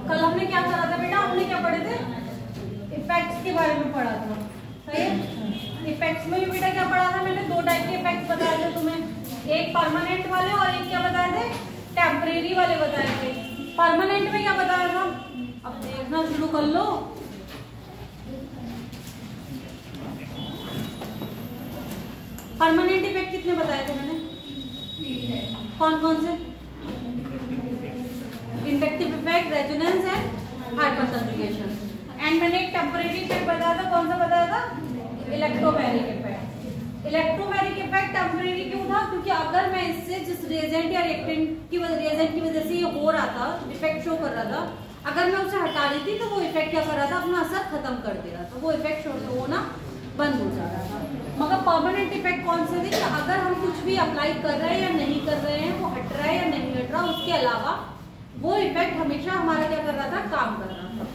कल हमने क्या करा था बेटा, हमने क्या पढ़े थे, इफेक्ट्स के बारे में पढ़ा था, सही है। इफेक्ट्स में भी बेटा क्या पढ़ा था मैंने, दो टाइप के इफेक्ट्स बताए थे तुम्हें, एक परमानेंट वाले और एक क्या बताए थे, टेम्परेरी वाले बताए थे। परमानेंट में क्या बताया था, अब देखना शुरू कर लो। परमानेंट इफेक्ट कितने बताए थे मैंने, कौन कौन से, inductive effect, resonance and hyperconjugation. And मैंने एक टेम्परेरी इफेक्ट बताया था, कौन सा बताया था, electromagnetic effect. Electromagnetic effect temporary क्यों था, क्योंकि अगर मैं इससे जिस रिएजेंट या रिएक्टेंट की वजह से ये हो रहा था, इफेक्ट शो कर रहा था, अगर मैं उसे हटा रही थी तो वो इफेक्ट क्या कर रहा था, अपना असर खत्म कर दे रहा था, वो इफेक्ट शो होना बंद हो जा रहा था। मगर परमानेंट इफेक्ट कौन से थे, कि अगर हम कुछ भी अप्लाई कर रहे हैं या नहीं कर रहे हैं, वो हट रहा है या नहीं हट रहा, उसके अलावा वो इफेक्ट हमेशा हमारा क्या कर रहा था, काम कर रहा था।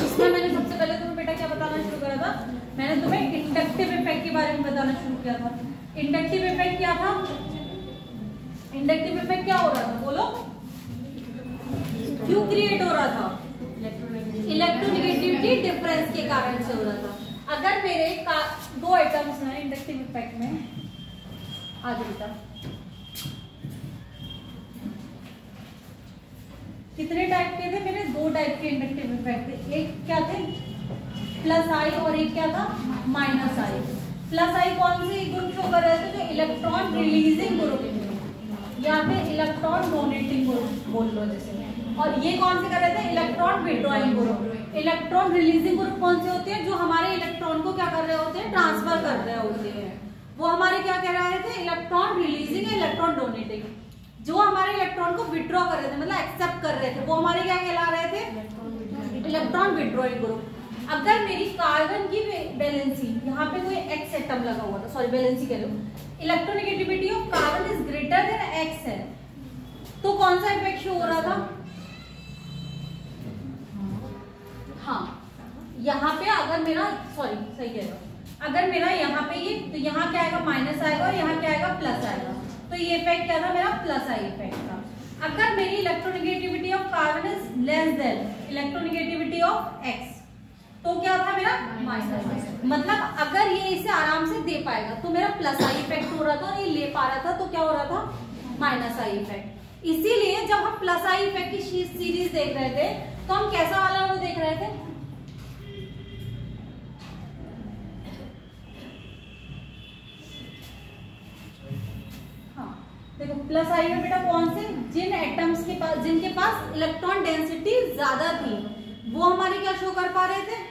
इसमें मैंने सबसे पहले तुम्हें बेटा क्या बताना शुरू करा था, मैंने तुम्हें इंडक्टिव इफेक्ट के बारे में बताना शुरू किया था। इंडक्टिव इफेक्ट क्या था, इंडक्टिव इफेक्ट क्या हो रहा था, बोलो, क्यों क्रिएट हो रहा था, इलेक्ट्रोनेगेटिविटी डिफरेंस के कारण से हो रहा था। अगर मेरे दो आइटम्स हैं इंडक्टिव इफेक्ट में, आज बेटा कितने टाइप के थे मेरे, दो टाइप के इंडक्टिव इफेक्ट थे, एक क्या थे प्लस आई और एक क्या था माइनस आई। प्लस आई कौन से ग्रुप शो कर रहे थे, जो इलेक्ट्रॉन रिलीजिंग ग्रुप या फिर इलेक्ट्रॉन डोनेटिंग ग्रुप बोल लो जैसे, और ये कौन से कर रहे थे, electron withdrawing group. Electron releasing group कौन से होते हैं, जो हमारे इलेक्ट्रॉन को क्या कर रहे होते हैं, ट्रांसफर कर रहे होते हैं, वो हमारे क्या कह रहे थे, इलेक्ट्रॉन रिलीजिंग या इलेक्ट्रॉन डोनेटिंग। जो हमारे इलेक्ट्रॉन को विड्रॉ कर रहे थे, मतलब एक्सेप्ट कर रहे थे, वो हमारे क्या कहला रहे थे, इलेक्ट्रॉन विड्रॉइंग ग्रुप। अगर मेरी कार्बन की वैलेंसी, यहाँ पे कोई एक्स एटम लगा हुआ था, सॉरी वैलेंसी कह लो, electronegativity of carbon is greater than X है, तो कौन सा इफेक्ट शो हो रहा था, हाँ यहाँ पे अगर मेरा, सॉरी सही कह रहा हूँ, अगर मेरा यहाँ पे ये, तो यहाँ क्या आएगा माइनस आएगा और यहाँ क्या आएगा प्लस आएगा, तो ये इफेक्ट क्या था मेरा, प्लस आई इफेक्ट था। अगर मेरी electronegativity of carbon is less than electronegativity of x, तो क्या था मेरा माइनस, मतलब अगर ये इसे आराम से दे पाएगा तो मेरा प्लस आई इफेक्ट हो रहा था, और ये ले पा रहा था तो क्या हो रहा था, माइनस आई इफेक्ट। इसीलिए जब हम प्लस आई इफेक्ट की सीरीज देख रहे थे तो हम कैसा वाला वो देख रहे थे, हाँ देखो प्लस आई में बेटा कौन से, जिन एटम्स के पास, जिनके पास इलेक्ट्रॉन डेंसिटी ज्यादा थी वो हमारे क्या शो कर पा रहे थे,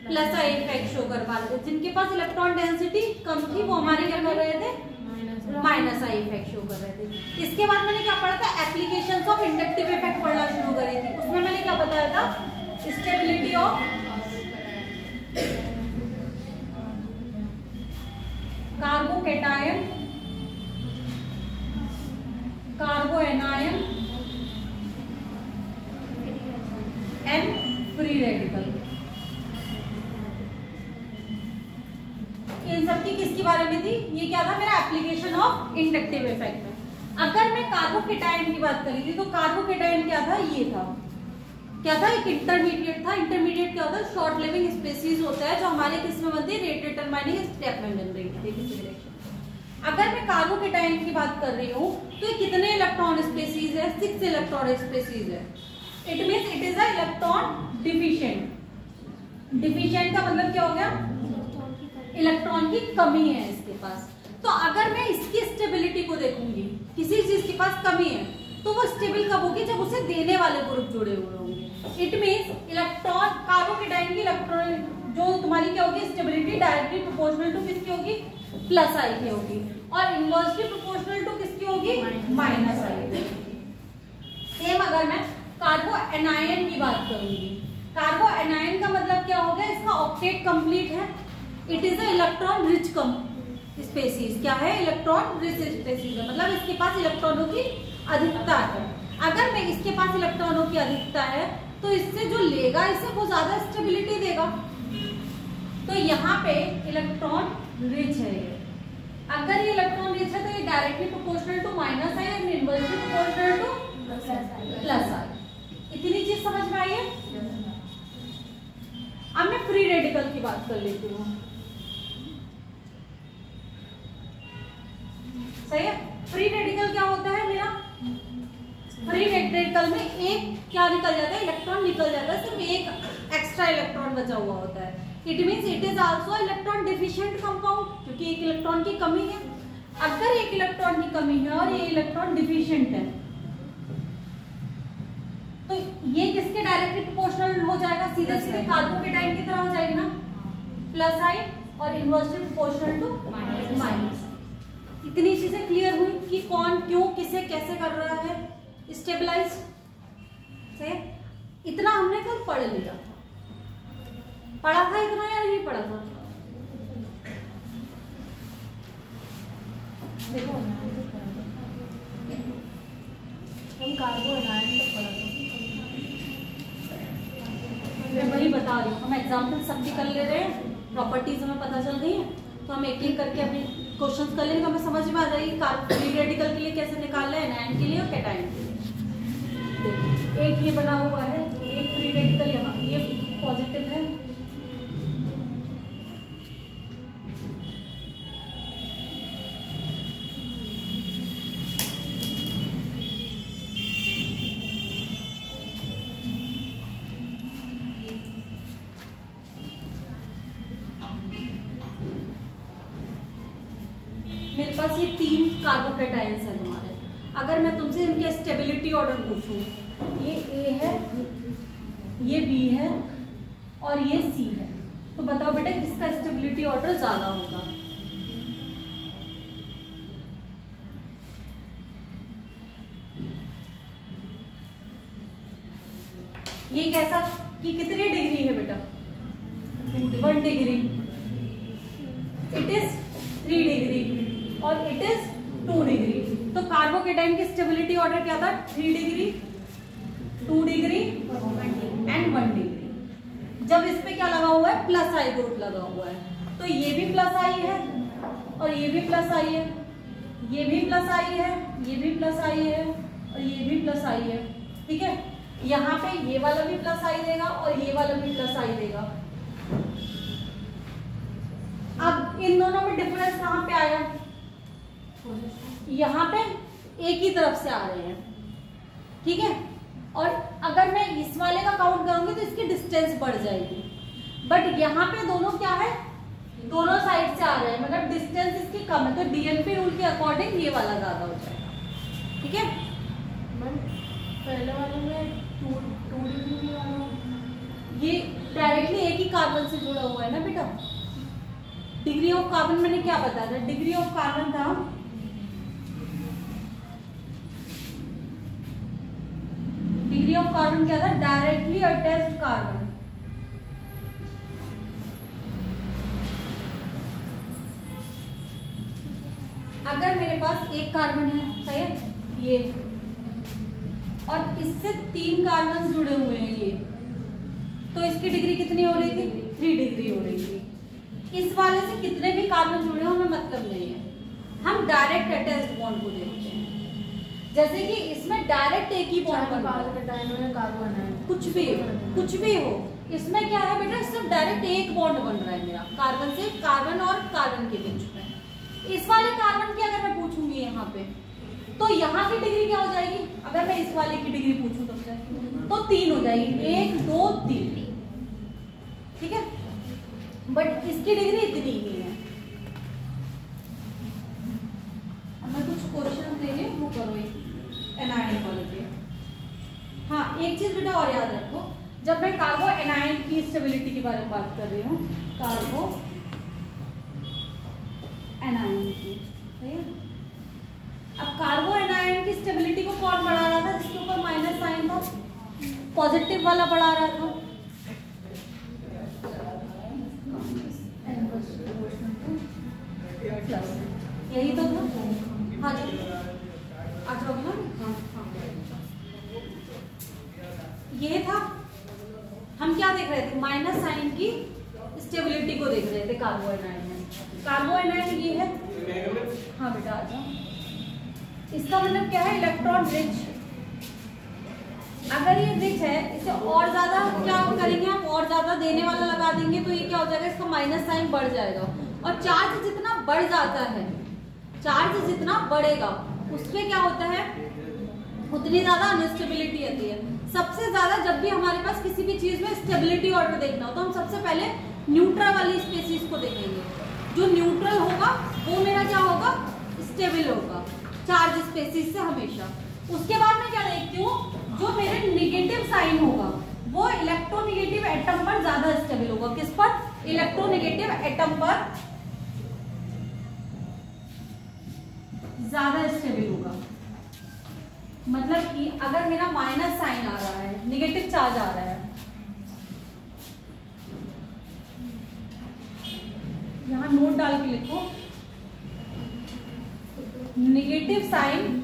प्लस आई इफेक्ट शो कर पा रहे थे। जिनके पास इलेक्ट्रॉन डेंसिटी कम थी वो हमारे क्या कर रहे थे, माइनस आई इफेक्ट शो कर रहे थे। इसके बाद मैंने क्या पढ़ा था, एप्लीकेशंस ऑफ इंडक्टिव इफेक्ट पढ़ना शुरू करी थी। उसमें मैंने क्या बताया था, stability of carbocation, carbanion and free radical. इन सब की किसके बारे में थी, ये क्या था मेरा एप्लीकेशन ऑफ इंडक्टिव इफेक्ट में। अगर मैं कार्बोकैटायन की बात करी थी तो कार्बोकैटायन क्या था, ये था, क्या था, एक इंटरमीडिएट था। इंटरमीडिएट क्या होता है, शॉर्ट लिविंग स्पीसीज होता है, जो हमारे किस में बनती है, रेट डिटरमाइनिंग स्टेप में बन रही है। अगर मैं कार्बोकैटायन की बात कर रही हूँ तो ये कितने इलेक्ट्रॉन स्पीसीज है, 6 इलेक्ट्रॉन स्पीसीज है। It means it is a electron deficient. Deficient का मतलब क्या हो गया, इलेक्ट्रॉन की कमी है इसके पास। तो अगर मैं इसकी स्टेबिलिटी को देखूंगी, किसी चीज के पास कमी है तो वो स्टेबल कब होगी, जब उसे देने वाले ग्रुप जुड़े हुए होंगे। इट मींस इलेक्ट्रॉन, कार्बोकैटायन की इलेक्ट्रॉन जो तुम्हारी क्या होगी, स्टेबिलिटी डायरेक्टली प्रोपोर्शनल टू किसकी होगी, प्लस आई की होगी, और इनवर्सली प्रोपोर्शनल टू किसकी होगी, माइनस आई। सेम अगर मैं कार्बोएनायन की बात करूंगी, कार्बोएनायन का मतलब क्या हो गया, इसका ऑक्टेट कंप्लीट है। It is a electron rich species. क्या है, इलेक्ट्रॉन रिच स्पेसीज है, मतलब इसके पास इलेक्ट्रॉनों की अधिकता है। अगर मैं इसके पास इलेक्ट्रॉनों की अधिकता है तो इससे जो लेगा इसे वो ज्यादा स्टेबिलिटी देगा। तो यहाँ पे इलेक्ट्रॉन रिच है ये। अगर ये इलेक्ट्रॉन रिच है तो ये directly proportional to minus I और इनवर्सली प्रोपोर्शनल टू प्लस आई। इतनी चीज समझ में आई है। फ्री रेडिकल की बात कर लेती हूँ। सही है। फ्री रेडिकल क्या होता है मेरा? फ्री रेडिकल में एक क्या निकल जाता है? इलेक्ट्रॉन निकल जाता है, सिर्फ एक एक्स्ट्रा इलेक्ट्रॉन बचा हुआ होता है। It means it is also electron deficient compound, क्योंकि एक इलेक्ट्रॉन की कमी है। अगर एक इलेक्ट्रॉन की कमी है और ये इलेक्ट्रॉन डिफिशिएंट है, तो ये किसके डायरेक्टली प्रोपोर्शनल हो जाएगा? सीधे सीधे कार्बोकेटाइन की तरह हो जाएगी ना, प्लस आई, और इनवर्सली प्रोपोर्शनल टू माइनस। इतनी चीजें क्लियर हुई कि कौन क्यों किसे कैसे कर रहा है स्टेबलाइज। सही, इतना हमने कल पढ़ लिया था। पढ़ा था इतना या नहीं पढ़ा था? देखो हम कार्बो एनायन तक पढ़ा था, मैं वही बता रही हूँ। हम एग्जाम्पल सबकी कर ले रहे हैं, प्रॉपर्टीज हमें पता चल गई है, तो हम एक एक करके अपने क्वेश्चंस कर लेंगे, हमें समझ में आ जाएगी फ्री रेडिकल के लिए कैसे निकालना है, एनायन के लिए और कैटायन के लिए। एक ये बना हुआ है, एक फ्री रेडिकल यहाँ ये पॉजिटिव है, मेरे पास ये 3 कार्बोकेटाइंस है तुम्हारे। अगर मैं तुमसे इनके स्टेबिलिटी ऑर्डर पूछूं, ये ए है, ये बी है और ये सी है, तो बताओ बेटा किसका स्टेबिलिटी ऑर्डर ज्यादा होगा? ये कैसा कि कितनी डिग्री है बेटा? 1 डिग्री, इट इज 3 डिग्री और इट इज 2 डिग्री। तो कार्बोकेटाइन की स्टेबिलिटी ऑर्डर क्या था? 3 डिग्री, 2 डिग्री एंड 1 डिग्री। जब इस पे क्या लगा हुआ है? प्लस आई ग्रुप लगा हुआ है, तो ये भी प्लस आई है और ये भी प्लस आई है, ये भी प्लस आई है, ये भी प्लस आई है और ये भी प्लस आई है। ठीक है, यहाँ पे ये वाला भी प्लस आई देगा और ये वाला भी प्लस आई देगा। अब इन दोनों में डिफरेंस कहाँ पे आया? यहाँ पे एक ही तरफ से आ रहे हैं। ठीक है, और अगर मैं इस वाले का काउंट करूंगी तो इसकी डिस्टेंस बढ़ जाएगी, बट यहाँ पे दोनों क्या है? दोनों साइड से आ रहे हैं, मतलब डिस्टेंस इसकी कम है, तो डीएनपी रूल के अकॉर्डिंग ये वाला ज्यादा हो जाएगा। ठीक है, पहले वाले में 2 डिग्री वाला ये डायरेक्टली एक ही कार्बन से जुड़ा हुआ है ना बेटा। डिग्री ऑफ कार्बन मैंने क्या बताया था? डिग्री ऑफ कार्बन था डिग्री ऑफ कार्बन क्या था? Directly attached carbon. अगर मेरे पास एक कार्बन है, सही है, ये, और इससे 3 कार्बन जुड़े हुए हैं ये, तो इसकी डिग्री कितनी हो रही थी? 3 डिग्री हो रही थी। इस वाले से कितने भी कार्बन जुड़े हो हमें मतलब नहीं है, हम डायरेक्ट अटैच्ड बॉन्ड को देखते हैं। जैसे कि इसमें डायरेक्ट एक ही बॉन्ड बन रहा है, कार्बन है, कुछ भी हो, इसमें क्या है बेटा? सिर्फ डायरेक्ट एक बॉन्ड बन रहा है मेरा कार्बन से, कार्बन और कार्बन के बीच में। इस वाले कार्बन की अगर मैं पूछूंगी यहाँ पे, तो यहाँ की डिग्री क्या हो जाएगी? अगर मैं इस वाले की डिग्री पूछूं तुमसे तो 3 हो जाएगी, 1 2 3। ठीक है, बट इसकी डिग्री इतनी ही है। अब मैं कुछ क्वेश्चन दे रही हूँ, वो करो एनायन वाले के। हाँ, एक चीज बेटा और याद रखो, जब मैं कार्बो एनायन की स्टेबिलिटी के बारे में बात कर रही हूँ, कार्बो एनायन की, ठीक है? अब कार्बो एनायन की स्टेबिलिटी को कौन बढ़ा रहा था? जिसके ऊपर माइनस साइन था, पॉजिटिव वाला बढ़ा रहा था। यही तो था। हाँ जी, आ जाओगे ना? हाँ हाँ, ये था। हम क्या देख रहे थे? माइनस साइन की स्टेबिलिटी को देख रहे थे कार्बो एनायन में। कार्बो एनायन ये है। हाँ बेटा आ जाओ। इसका मतलब क्या है? Electron rich. अगर ये रिच है, इसे और ज्यादा क्या करेंगे हम, और ज्यादा देने वाला लगा देंगे तो ये क्या हो जाएगा, इसका माइनस साइन बढ़ जाएगा। और चार्ज जितना बढ़ जाता है, चार्ज जितना बढ़ेगा उसमें क्या होता है, उतनी ज्यादा अनस्टेबिलिटी आती है। सबसे ज्यादा जब भी हमारे पास किसी भी चीज में स्टेबिलिटी ऑर्डर देखना हो तो हम सबसे पहले न्यूट्रल वाली स्पेसीज को देखेंगे। जो न्यूट्रल होगा वो मेरा क्या होगा, स्टेबल होगा चार्ज स्पेसीज से हमेशा। उसके बाद मैं क्या देखती हूँ, जो मेरे नेगेटिव साइन होगा वो इलेक्ट्रोनेगेटिव एटम पर ज्यादा स्टेबल होगा। किस पर, इलेक्ट्रोनेगेटिव एटम पर ज्यादा स्टेबल होगा। मतलब कि अगर मेरा माइनस साइन आ रहा है, नेगेटिव चार्ज आ रहा है, यहां नोट डाल के लिखो, नेगेटिव साइन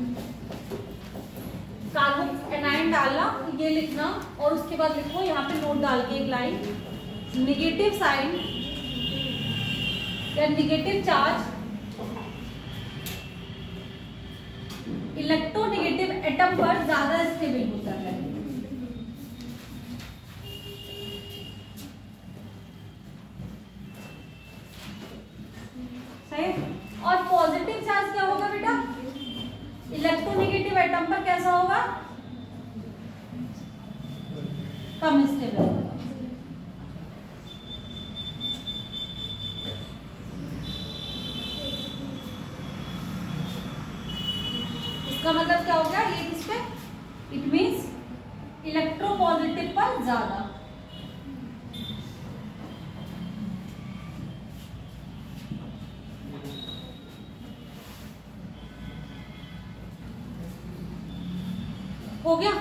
कार्बन एनायन डालना, ये लिखना, और उसके बाद लिखो यहाँ पे नोट डाल के एक लाइन, नेगेटिव साइन या नेगेटिव चार्ज इलेक्ट्रोनेगेटिव एटम पर ज्यादा स्टेबल होता है। सही। और पॉजिटिव चार्ज क्या होगा बेटा, इलेक्ट्रोनेगेटिव एटम पर कैसा होगा, कम स्टेबल होगा। इसका मतलब क्या हो गया, ये किस पे, इट मीन्स इलेक्ट्रोपॉजिटिव पर ज्यादा। हो गया।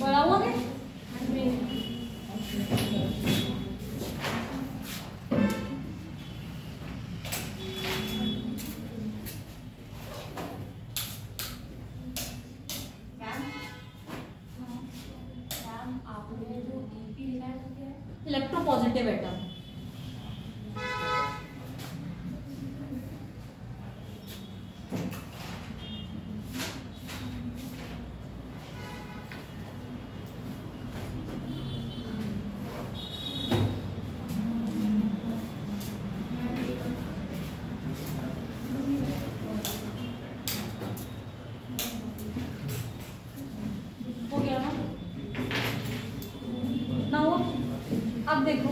बढ़ाओगे, इलेक्ट्रोपॉजिटिव एटम। हो गया ना। अब देखो,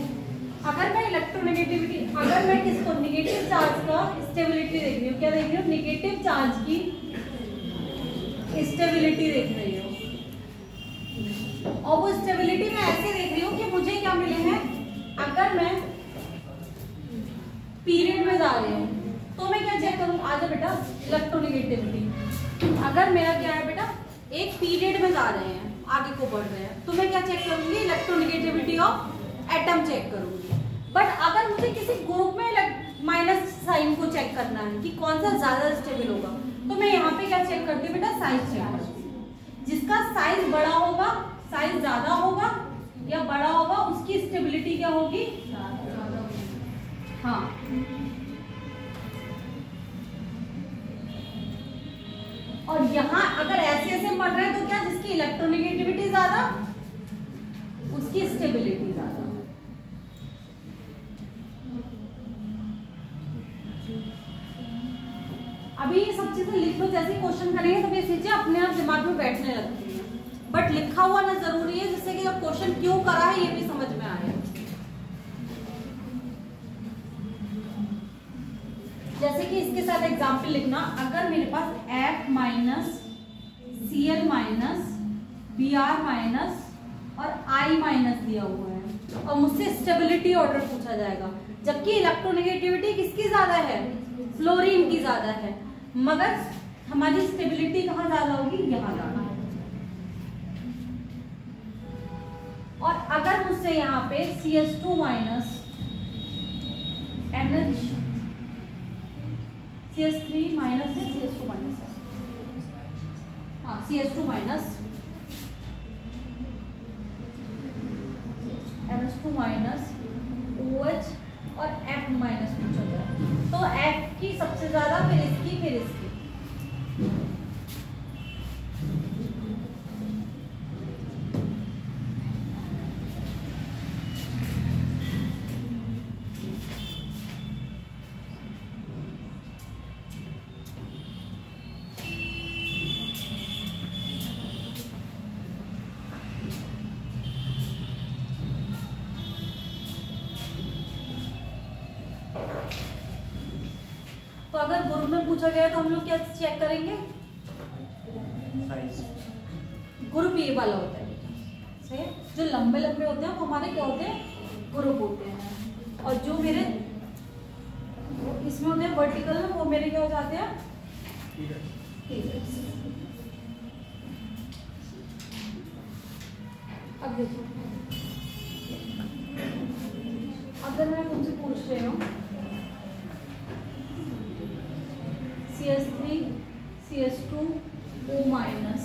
अगर मैं इलेक्ट्रोनेगेटिविटी, अगर मैं किसको, नेगेटिव चार्ज का स्टेबिलिटी देख रही हूँ, क्या देख रही हूँ, नेगेटिव चार्ज की स्टेबिलिटी देख रही हूँ, और वो स्टेबिलिटी मैं ऐसे देख रही हूँ कि मुझे क्या मिले हैं, अगर मैं पीरियड में जा रही हूँ तो मैं क्या चेक करूँ, आ जाओ बेटा, इलेक्ट्रोनेगेटिविटी। अगर मेरा क्या है बेटा, एक पीरियड में जा रहे हैं, आगे को बढ़ रहे हैं, तो मैं क्या चेक करूंगी, इलेक्ट्रोनेगेटिविटी ऑफ एटम चेक करूंगी। बट अगर मुझे किसी ग्रुप में माइनस साइन को चेक करना है कि कौन सा ज्यादा स्टेबल होगा, तो मैं यहाँ पे क्या चेक करती हूँ बेटा, साइज चेक करती हूँ। जिसका साइज बड़ा होगा, साइज ज्यादा होगा या बड़ा होगा, उसकी स्टेबिलिटी क्या होगी, हाँ। और यहाँ अगर ऐसे ऐसे बढ़ रहे हैं तो क्या, जिसकी इलेक्ट्रोनेगेटिविटी ज्यादा उसकी स्टेबिलिटी ज्यादा। अभी ये सब चीजें लिख लो, जैसे क्वेश्चन करेंगे तो ये चीजें अपने आप दिमाग में बैठने लगती हैं, बट लिखा हुआ ना जरूरी है, जिससे कि अब क्वेश्चन क्यों करा है ये भी समझ में आए। जैसे कि इसके साथ एग्जाम्पल लिखना, अगर मेरे पास F minus Cl minus Br minus और I माइनस दिया हुआ है और मुझसे स्टेबिलिटी ऑर्डर पूछा जाएगा, जबकि इलेक्ट्रोनेगेटिविटी किसकी ज्यादा है, फ्लोरीन की ज्यादा है, मगर हमारी स्टेबिलिटी कहाँ ज्यादा होगी, यहाँ ज्यादा। और अगर मुझसे यहाँ पे CH2 minus NH CH3 minus है, CH2 माइनस है, हाँ CH2 माइनस -2 माइनस OH और F माइनस पूछा जाए तो F की सबसे ज्यादा, फिर इसकी, फिर इसकी। तो अगर ग्रुप में पूछा गया तो हम लोग क्या चेक करेंगे? ग्रुप ये वाला होता है, सही है? जो लंबे लंबे होते हैं वो हमारे क्या होते हैं? ग्रुप होते हैं। और जो मेरे इसमें होते हैं वर्टिकल में, वो मेरे क्या हो जाते हैं? अब देखो, अगर मैं तुमसे पूछ रही हूँ CH3 CH2 O minus,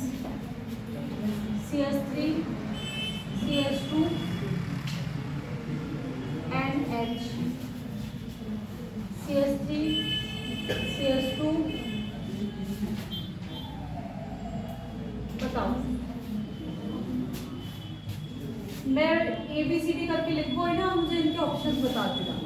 CH3 CH2 NH, CH3 CH2, बताओ। मैं ABCD करके लिखूँ है ना, मुझे इनके ऑप्शंस बता देना।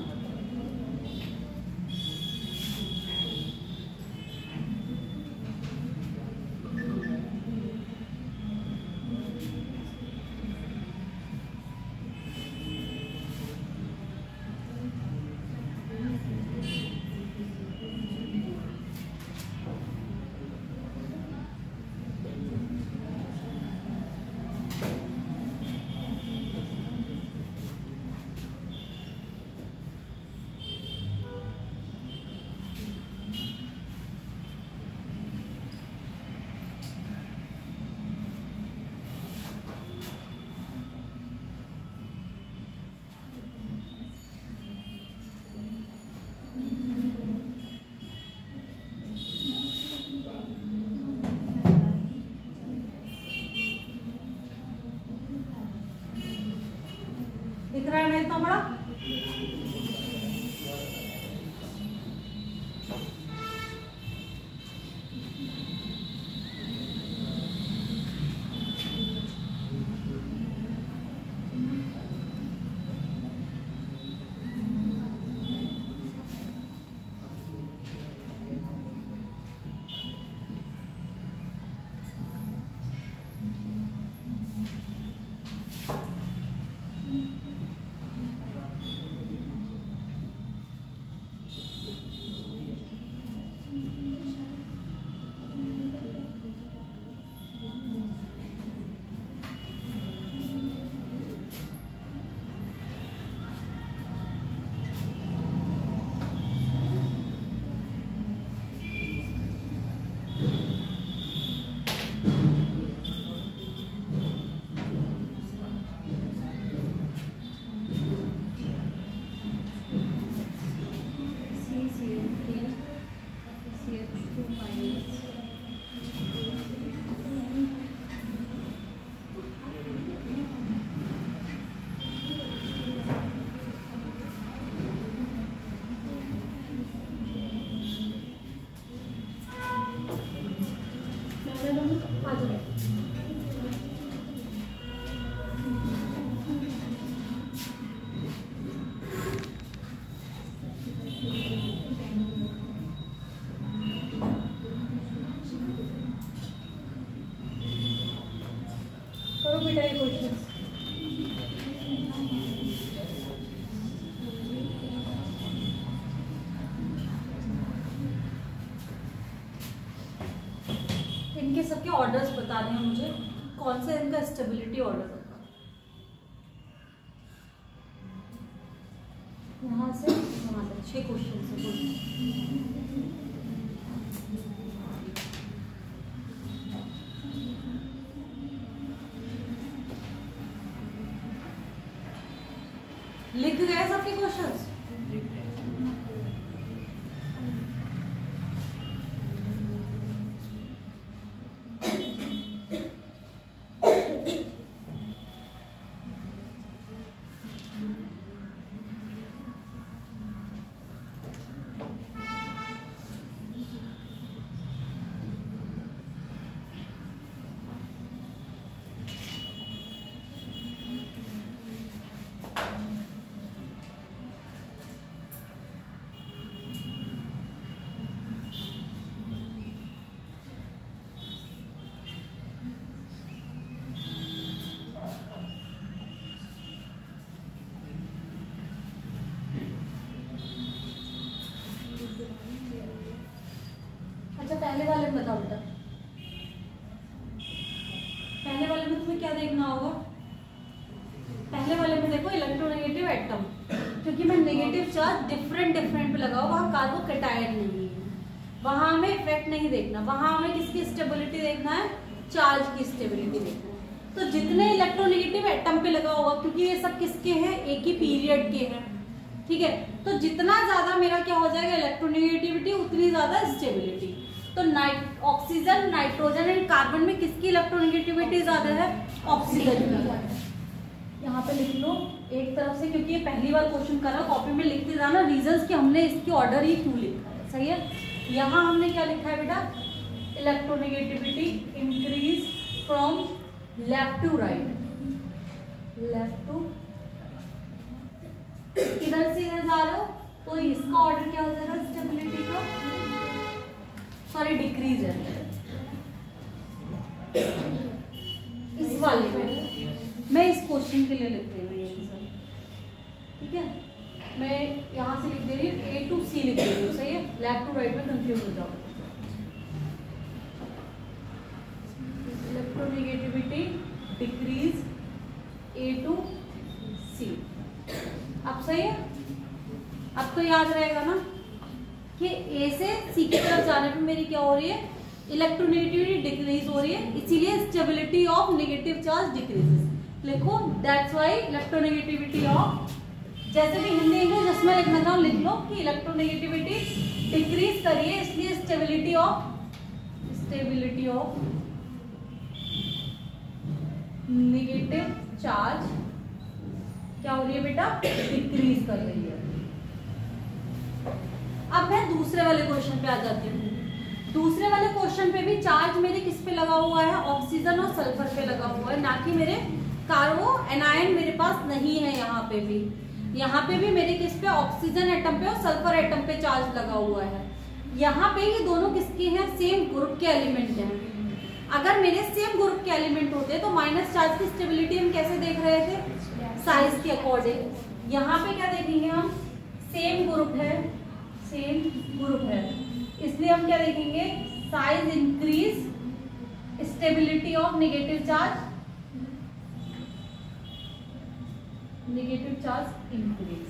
दिख रहा है ना इतना बड़ा? करो बेटा ये क्वेश्चन। इनके सबके ऑर्डर्स बताने हैं मुझे, कौन सा इनका स्टेबिलिटी ऑर्डर होगा। यहाँ से वहाँ तक 6 क्वेश्चन से लिख गए सबके क्वेश्चंस? क्योंकि मैं नेगेटिव चार्ज डिफरेंट पे लगाऊं, वहाँ कार्बोकैटायन नहीं है, वहां हमें इफेक्ट नहीं देखना, वहां हमें किसकी स्टेबिलिटी देखना है, चार्ज की स्टेबिलिटी देखना है। तो जितने इलेक्ट्रोनेगेटिव एटम पे लगा होगा, क्योंकि ये सब किसके हैं, एक ही पीरियड के हैं, ठीक है, तो जितना ज्यादा मेरा क्या हो जाएगा इलेक्ट्रोनेगेटिविटी, उतनी ज्यादा स्टेबिलिटी। तो ऑक्सीजन, नाइट्रोजन एंड कार्बन में किसकी इलेक्ट्रोनेगेटिविटी ज्यादा है, ऑक्सीजन की। यहाँ पे लिख लो एक तरफ से, क्योंकि ये पहली बार क्वेश्चन कर रहा है, कॉपी में लिखते जाना रीजंस कि हमने इसकी ऑर्डर ही क्यों लिखा है, सही है। यहाँ हमने क्या लिखा है बेटा, electronegativity increase from left to right, left to, इधर से इधर जा रहे हो तो इसका ऑर्डर क्या हो जाएगा स्टेबिलिटी का, सॉरी डिक्रीज है इस वाले में, मैं इस क्वेश्चन के लिए लिख रही हूँ आंसर, ठीक है, मैं यहाँ से लिख दे रही हूँ A to C लिख दे रही हूँ, सही है, लेफ्ट टू राइट में कंफ्यूज हो जाओ। Electronegativity decrease A to C, अब सही है, अब तो याद रहेगा ना कि A से C की तरफ जाने पे मेरी क्या हो रही है, इलेक्ट्रोनेगेटिविटी डिक्रीज हो रही है, इसीलिए stability of negative charge decreases. लिखो दैट्स व्हाई इलेक्ट्रोनेगेटिविटी ऑफ, जैसे भी हिंदी इंग्लिश जिसमें लिखना चाहो लिख लो कि इलेक्ट्रोनेगेटिविटी डिक्रीज करिए, इसलिए स्टेबिलिटी ऑफ नेगेटिव चार्ज क्या हो रही है बेटा, डिक्रीज कर रही है। अब मैं दूसरे वाले क्वेश्चन पे आ जाती हूँ। दूसरे वाले क्वेश्चन पे भी चार्ज मेरे किस पे लगा हुआ है, ऑक्सीजन और सल्फर पे लगा हुआ है, ना कि मेरे कार्बो एनायन मेरे पास नहीं है। यहाँ पे भी मेरे किस पे, ऑक्सीजन एटम पे और सल्फर एटम पे चार्ज लगा हुआ है। यहाँ पे ये दोनों किसके हैं, सेम ग्रुप के एलिमेंट हैं। अगर मेरे सेम ग्रुप के एलिमेंट होते तो माइनस चार्ज की स्टेबिलिटी हम कैसे देख रहे थे, साइज के अकॉर्डिंग। यहाँ पे क्या देखेंगे हम, सेम ग्रुप है, इसलिए हम क्या देखेंगे, size increase, stability of negative charge increase,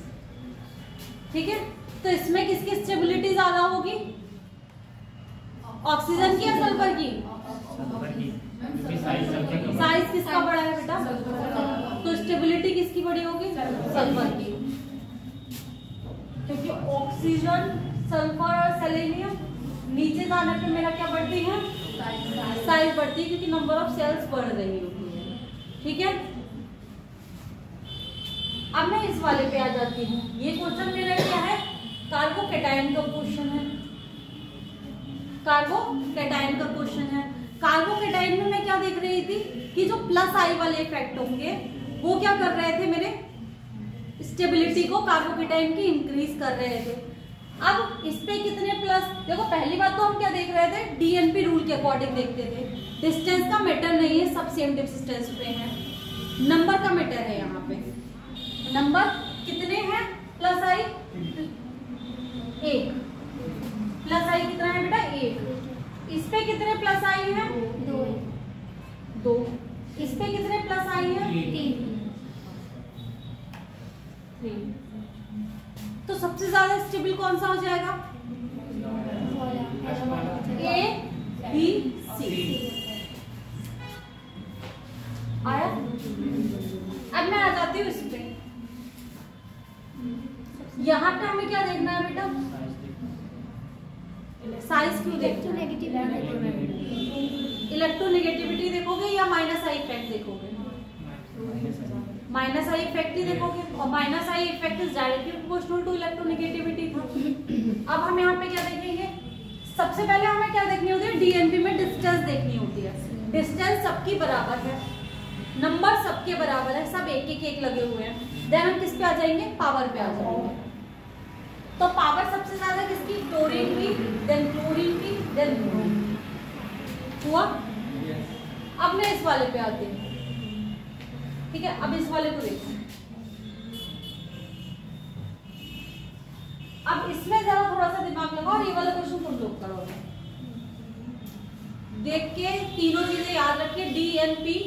ठीक है। तो इसमें किसकी स्टेबिलिटी ज्यादा होगी, ऑक्सीजन की या सल्फर की, साइज किसका बड़ा है बेटा, तो स्टेबिलिटी किसकी बड़ी होगी, सल्फर की, क्योंकि ऑक्सीजन, सल्फर और सेलेनियम नीचे जाने पे मेरा क्या बढ़ती है, साइज बढ़ती है, क्योंकि नंबर ऑफ सेल्स बढ़ रही होती है, ठीक है। अब मैं इस वाले पे आ जाती हूँ। ये क्वेश्चन मेरा क्या है, कार्बोकैटायन का क्वेश्चन है, कार्बोकैटायन का क्वेश्चन है। कार्बोकैटायन में मैं क्या देख रही थी कि जो प्लस आई वाले इफेक्ट होंगे वो क्या कर रहे थे, मेरे स्टेबिलिटी को कार्बोकैटायन की इंक्रीज कर रहे थे। अब इस पे कितने प्लस, देखो पहली बात तो हम क्या देख रहे थे, डीएनपी रूल के अकॉर्डिंग देखते थे। डिस्टेंस का मैटर नहीं है, सब सेम डिस्टेंस पे है, नंबर का मैटर है। यहाँ पे नंबर कितने हैं, प्लस आई 1, प्लस आई कितना है बेटा 1। इस पे कितने प्लस आई है, 2। इस पे कितने प्लस आई है, 3। तो सबसे ज्यादा स्टेबल कौन सा हो जाएगा, A, B, C आया। अब मैं आ जाती हूँ इस पे। यहाँ पे हमें क्या देखना है बेटा, साइज क्यों देखते हैं, इलेक्ट्रोनेगेटिविटी देखोगे या माइनस आई इफेक्ट देखोगे, माइनस आई इफेक्ट ही देखोगे, और minus I effect is directly proportional to electronegativity था। अब हम यहाँ पे क्या देखेंगे, सबसे पहले हमें क्या देखनी होती है, डीएनपी में डिस्टेंस देखनी होती है। डिस्टेंस सबकी बराबर है, नंबर सबके बराबर है, सब एक एक एक लगे हुए हैं। देन हम किस पे आ जाएंगे, पावर पे आ जाएंगे। तो पावर सबसे ज्यादा किसकी, क्लोरीन की, देन क्लोरीन की, देन ब्रोमीन हुआ। अब मैं इस वाले पे आती हूँ, ठीक है। अब इस वाले को देखो, अब इसमें जरा थोड़ा सा दिमाग लगाओ और ये वाला क्वेश्चन तुम लोग करो, देख के तीनों चीजें याद रखिए, डीएनपी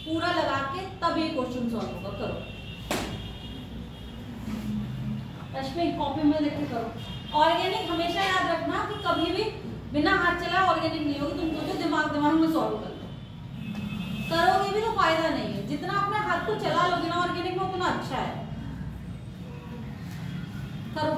पूरा लगा के तब ये क्वेश्चन सॉल्व होगा। करो डस्टबिन कॉपी में लिख के करो। ऑर्गेनिक हमेशा याद रखना कि कभी भी बिना हाथ चलाए ऑर्गेनिक नहीं होगी। तुम सोचो दिमाग में सॉल्व कर लो, करोगे भी तो फायदा नहीं है। जितना अपने हाथ को चला लोगे ना ऑर्गेनिक में उतना अच्छा है। करो।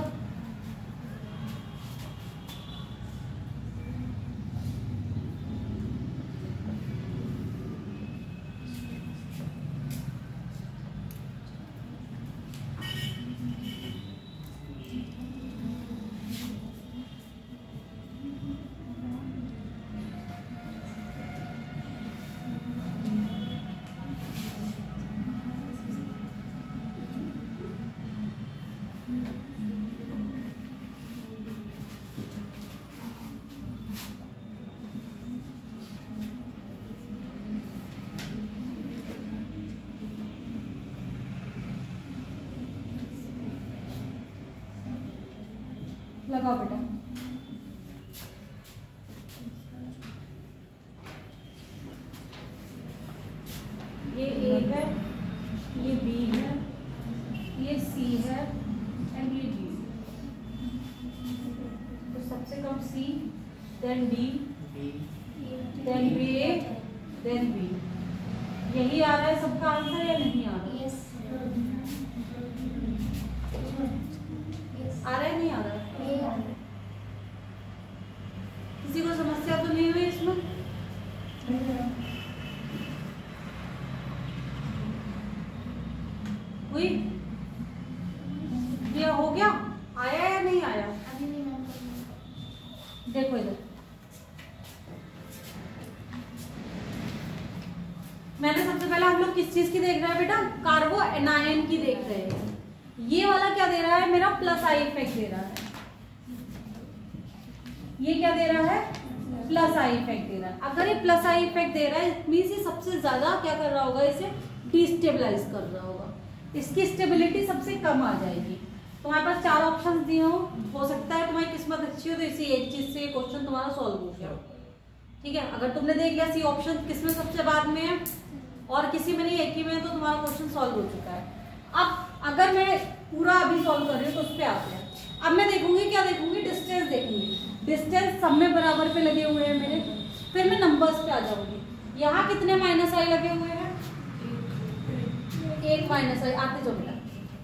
लगाओ बेटा। ये ए है, ये बी है, ये सी है एंड ये डी। तो सबसे कम सी, देन डी, देन ए, देन बी। यही आ रहा है सबका आंसर या नहीं आ रहा? यस आ रहा है नहीं आ रहा है? किसी को समस्या तो नहीं हुई इसमें? हुई? ये हो गया? आया या नहीं आया? अभी नहीं मैम। देखो इधर, मैंने सबसे पहले हम लोग किस चीज की देख रहे हैं बेटा? कार्बो एनायन की देख रहे हैं। ये वाला क्या दे रहा है? मेरा प्लस आई इफेक्ट दे रहा है। ये क्या दे रहा है? प्लस आई इफेक्ट दे रहा है। अगर ये प्लस आई इफेक्ट दे रहा है मींस ये सबसे ज्यादा क्या कर रहा होगा? इसे डिस्टेबलाइज कर रहा होगा। इसकी स्टेबिलिटी सबसे कम आ जाएगी। तुम्हारे पास 4 ऑप्शन दिए हो सकता है तुम्हारी किस्मत अच्छी हो तो इसी एक चीज से क्वेश्चन तुम्हारा सॉल्व हो गया। ठीक है, अगर तुमने देख लिया सी ऑप्शन किसमें सबसे बाद में है और किसी में नहीं, एक ही में, तो तुम्हारा क्वेश्चन सॉल्व हो चुका है। अब अगर मैं पूरा अभी सॉल्व कर रही हूँ तो उस पर आते हैं। अब मैं देखूंगी, क्या देखूंगी? डिस्टेंस देखूंगी। डिस्टेंस सब में बराबर पे लगे हुए हैं मेरे। फिर मैं नंबर्स पे आ जाऊंगी। यहाँ कितने माइनस आई लगे हुए हैं? 1 माइनस आई। आते जाओ बेटा।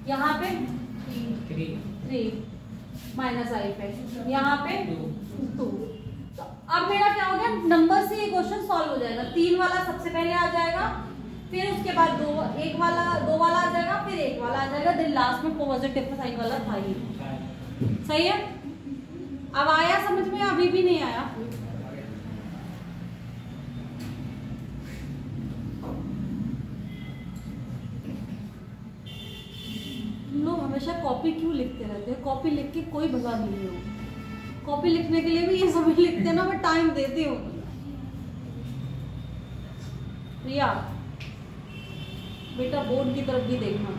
यहाँ पे 3 माइनस आई पे, यहाँ पे 2। तो अब मेरा क्या हो गया? नंबर से ये क्वेश्चन सॉल्व हो जाएगा। 3 वाला सबसे पहले आ जाएगा, फिर उसके बाद 2 वाला आ जाएगा, फिर 1 वाला आ जाएगा, देन लास्ट में पॉजिटिव साइन वाला था ही। सही है? अब आया समझ में? अभी भी नहीं आया? तुम लोग हमेशा कॉपी क्यों लिखते रहते हो? कॉपी लिख के कोई भला नहीं हो। कॉपी लिखने के लिए भी ये सभी लिखते हैं ना, मैं टाइम देती हूँ। प्रिया बेटा बोर्ड की तरफ भी देखना।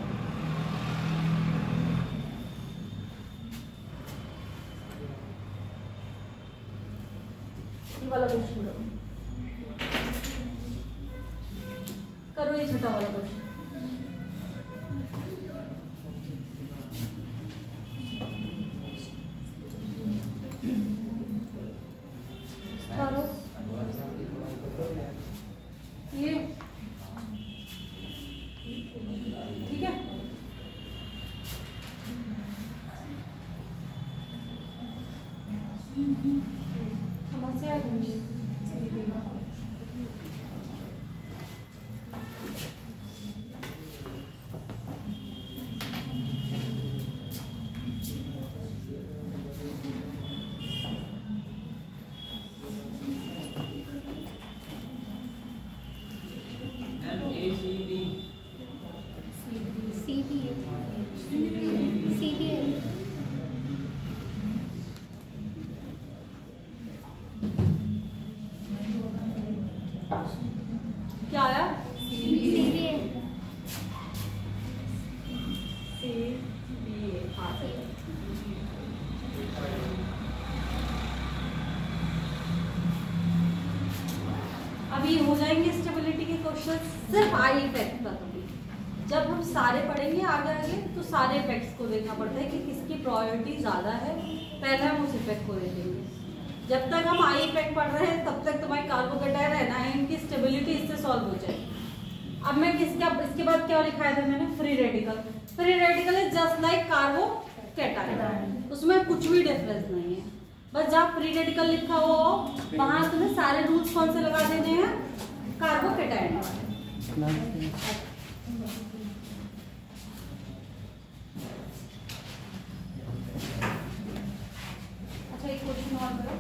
ये वाला क्वेश्चन करो, ये छोटा वाला क्वेश्चन करो। ये ठीक है? समस्या है? क्या आया? अभी हो जाएंगे स्टेबिलिटी के क्वेश्चन सिर्फ आई इफेक्ट का। कभी जब हम सारे पढ़ेंगे आगे आगे तो सारे इफेक्ट्स को देखना पड़ता है कि किसकी प्रोबेबिलिटी ज़्यादा है, पहले हम उस इफेक्ट को देखेंगे। जब तक हम आई इफेक्ट पढ़ रहे हैं तब तक तुम्हारी कार्बोकेटायन एनायन की स्टेबिलिटी इससे सॉल्व हो जाएगी। अब मैं इसके बाद क्या लिखाया था मैंने, free radical. Free radical is just like carbocation, उसमें कुछ भी डिफरेंस नहीं है। बस जहाँ फ्री रेडिकल लिखा हो वहां तुम्हें सारे रूल्स कौन से लगा देने हैं, कार्बोकेटायन। अच्छा एक क्वेश्चन और करो।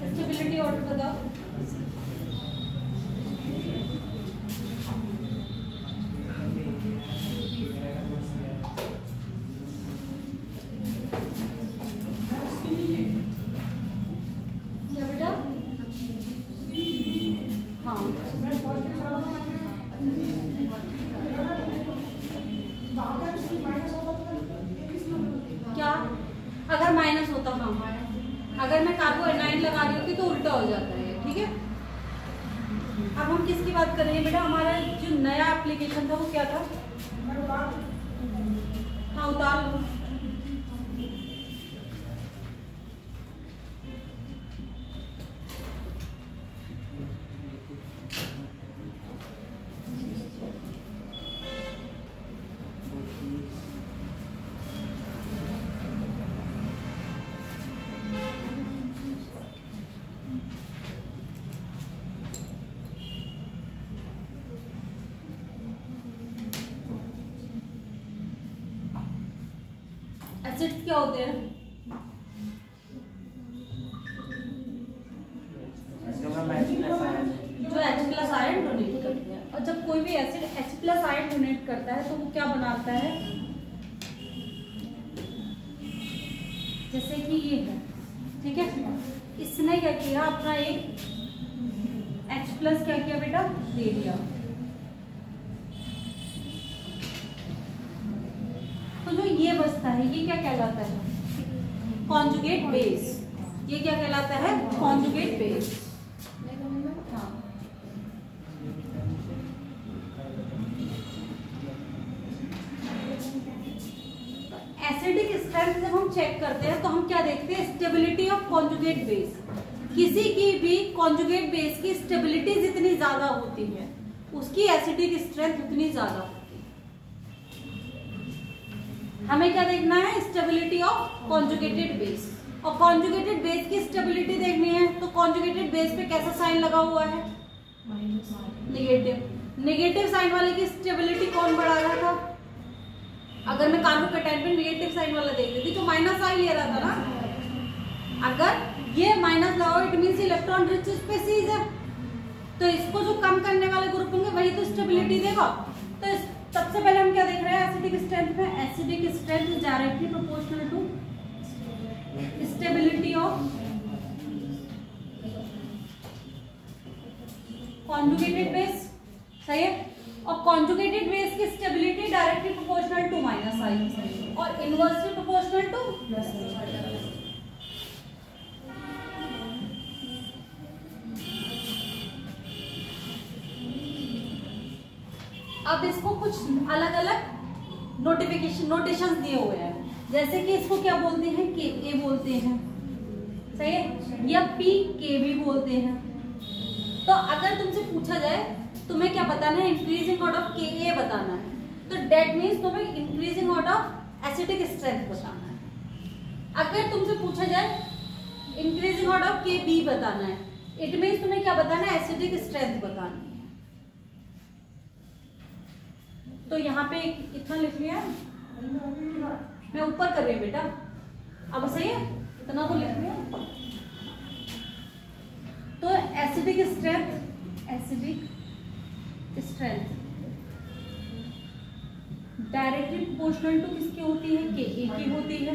स्टेबिलिटी ऑर्डर बताओ। क्या बेटा? हाँ क्या, अगर माइनस होता, हाँ अगर मैं कार्बो एनाइन लगा रही होती तो उल्टा हो जाता है, ठीक है। अब हम किसकी बात कर रहे हैं बेटा, हमारा जो नया एप्लीकेशन था वो क्या था, हाँ उतार लो। एसिड्स क्या होते हैं, जो H+ आयन डोनेट करते हैं। और जब कोई भी एसिड H+ आयन डोनेट करता है तो वो क्या बनाता है, जैसे कि ये है, ठीक है। इसने क्या किया, अपना एक H+ क्या किया बेटा, दे दिया। तो जो ये बचता है ये क्या कहलाता है, कॉन्जुगेट बेस। ये क्या कहलाता है, कॉन्जुगेट बेस। हाँ एसिडिक स्ट्रेंथ जब हम चेक करते हैं तो हम क्या देखते हैं, स्टेबिलिटी ऑफ कॉन्जुगेट बेस। किसी की भी कॉन्जुगेट बेस की स्टेबिलिटी जितनी ज्यादा होती है उसकी एसिडिक स्ट्रेंथ उतनी ज्यादा होती है। हमें क्या देखना है, स्टेबिलिटी ऑफ कॉन्जुगेटेड बेस। और कॉन्जुगेटेड बेस की स्टेबिलिटी देखनी है तो कॉन्जुगेटेड बेस पे कैसा साइन लगा हुआ है, नेगेटिव। नेगेटिव साइन वाले की स्टेबिलिटी कौन बढ़ा रहा था, अगर मैं कार्बोकेटाइन पे नेगेटिव साइन वाला देख रही थी तो माइनस आई ले रहा था ना। अगर ये माइनस लगाओ it means electron rich species है, तो इसको जो कम करने वाले ग्रुप होंगे वही तो स्टेबिलिटी देगा। तो सबसे पहले हम क्या देख रहे हैं, एसिडिक स्ट्रेंथ में। Acidic strength is directly proportional to stability of conjugated base, सही है। और कॉन्जुगेटेड बेस की stability directly proportional to minus I और inversely proportional to plus I. अब इसको कुछ अलग अलग नोटेशंस दिए हुए हैं, जैसे कि इसको क्या बोलते हैं, के ए बोलते हैं, सही है, या पी के भी बोलते हैं। तो अगर तुमसे पूछा जाए तुम्हें क्या बताना है, इंक्रीजिंग ऑर्डर ऑफ के ए बताना है, तो डेट मीन्स तुम्हें increasing order of acidic strength बताना है। अगर तुमसे पूछा जाए इंक्रीजिंग ऑर्डर ऑफ Kb बताना है, इट मीन्स तुम्हें क्या बताना है, एसिडिक स्ट्रेंथ बतानी है। तो यहाँ पे इतना लिख लिया, मैं ऊपर कर रही हूँ बेटा, अब सही है, इतना तो लिख लिया। तो acidic strength directly proportional to किसकी होती है, Ka की होती है,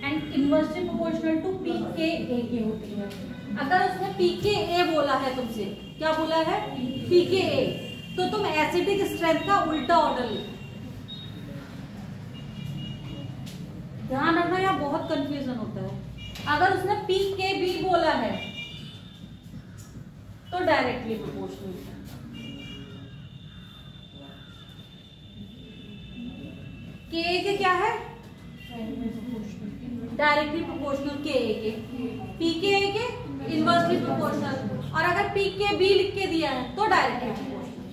and inversely proportional to pKa की होती है। अगर उसने pKa बोला है तुमसे, क्या बोला है, pKa, तो तुम एसिडिक स्ट्रेंथ का उल्टा ऑर्डर लिखो। ध्यान रखना, यहाँ बहुत कंफ्यूजन होता है। अगर उसने pKb बोला है तो डायरेक्टली प्रोपोर्शनल, Ka क्या है, डायरेक्टली प्रोपोर्शनल Ka के, pKa के इनवर्सली प्रोपोर्शनल, और अगर pKb लिख के दिया है तो डायरेक्टली प्रोपोर्शनल,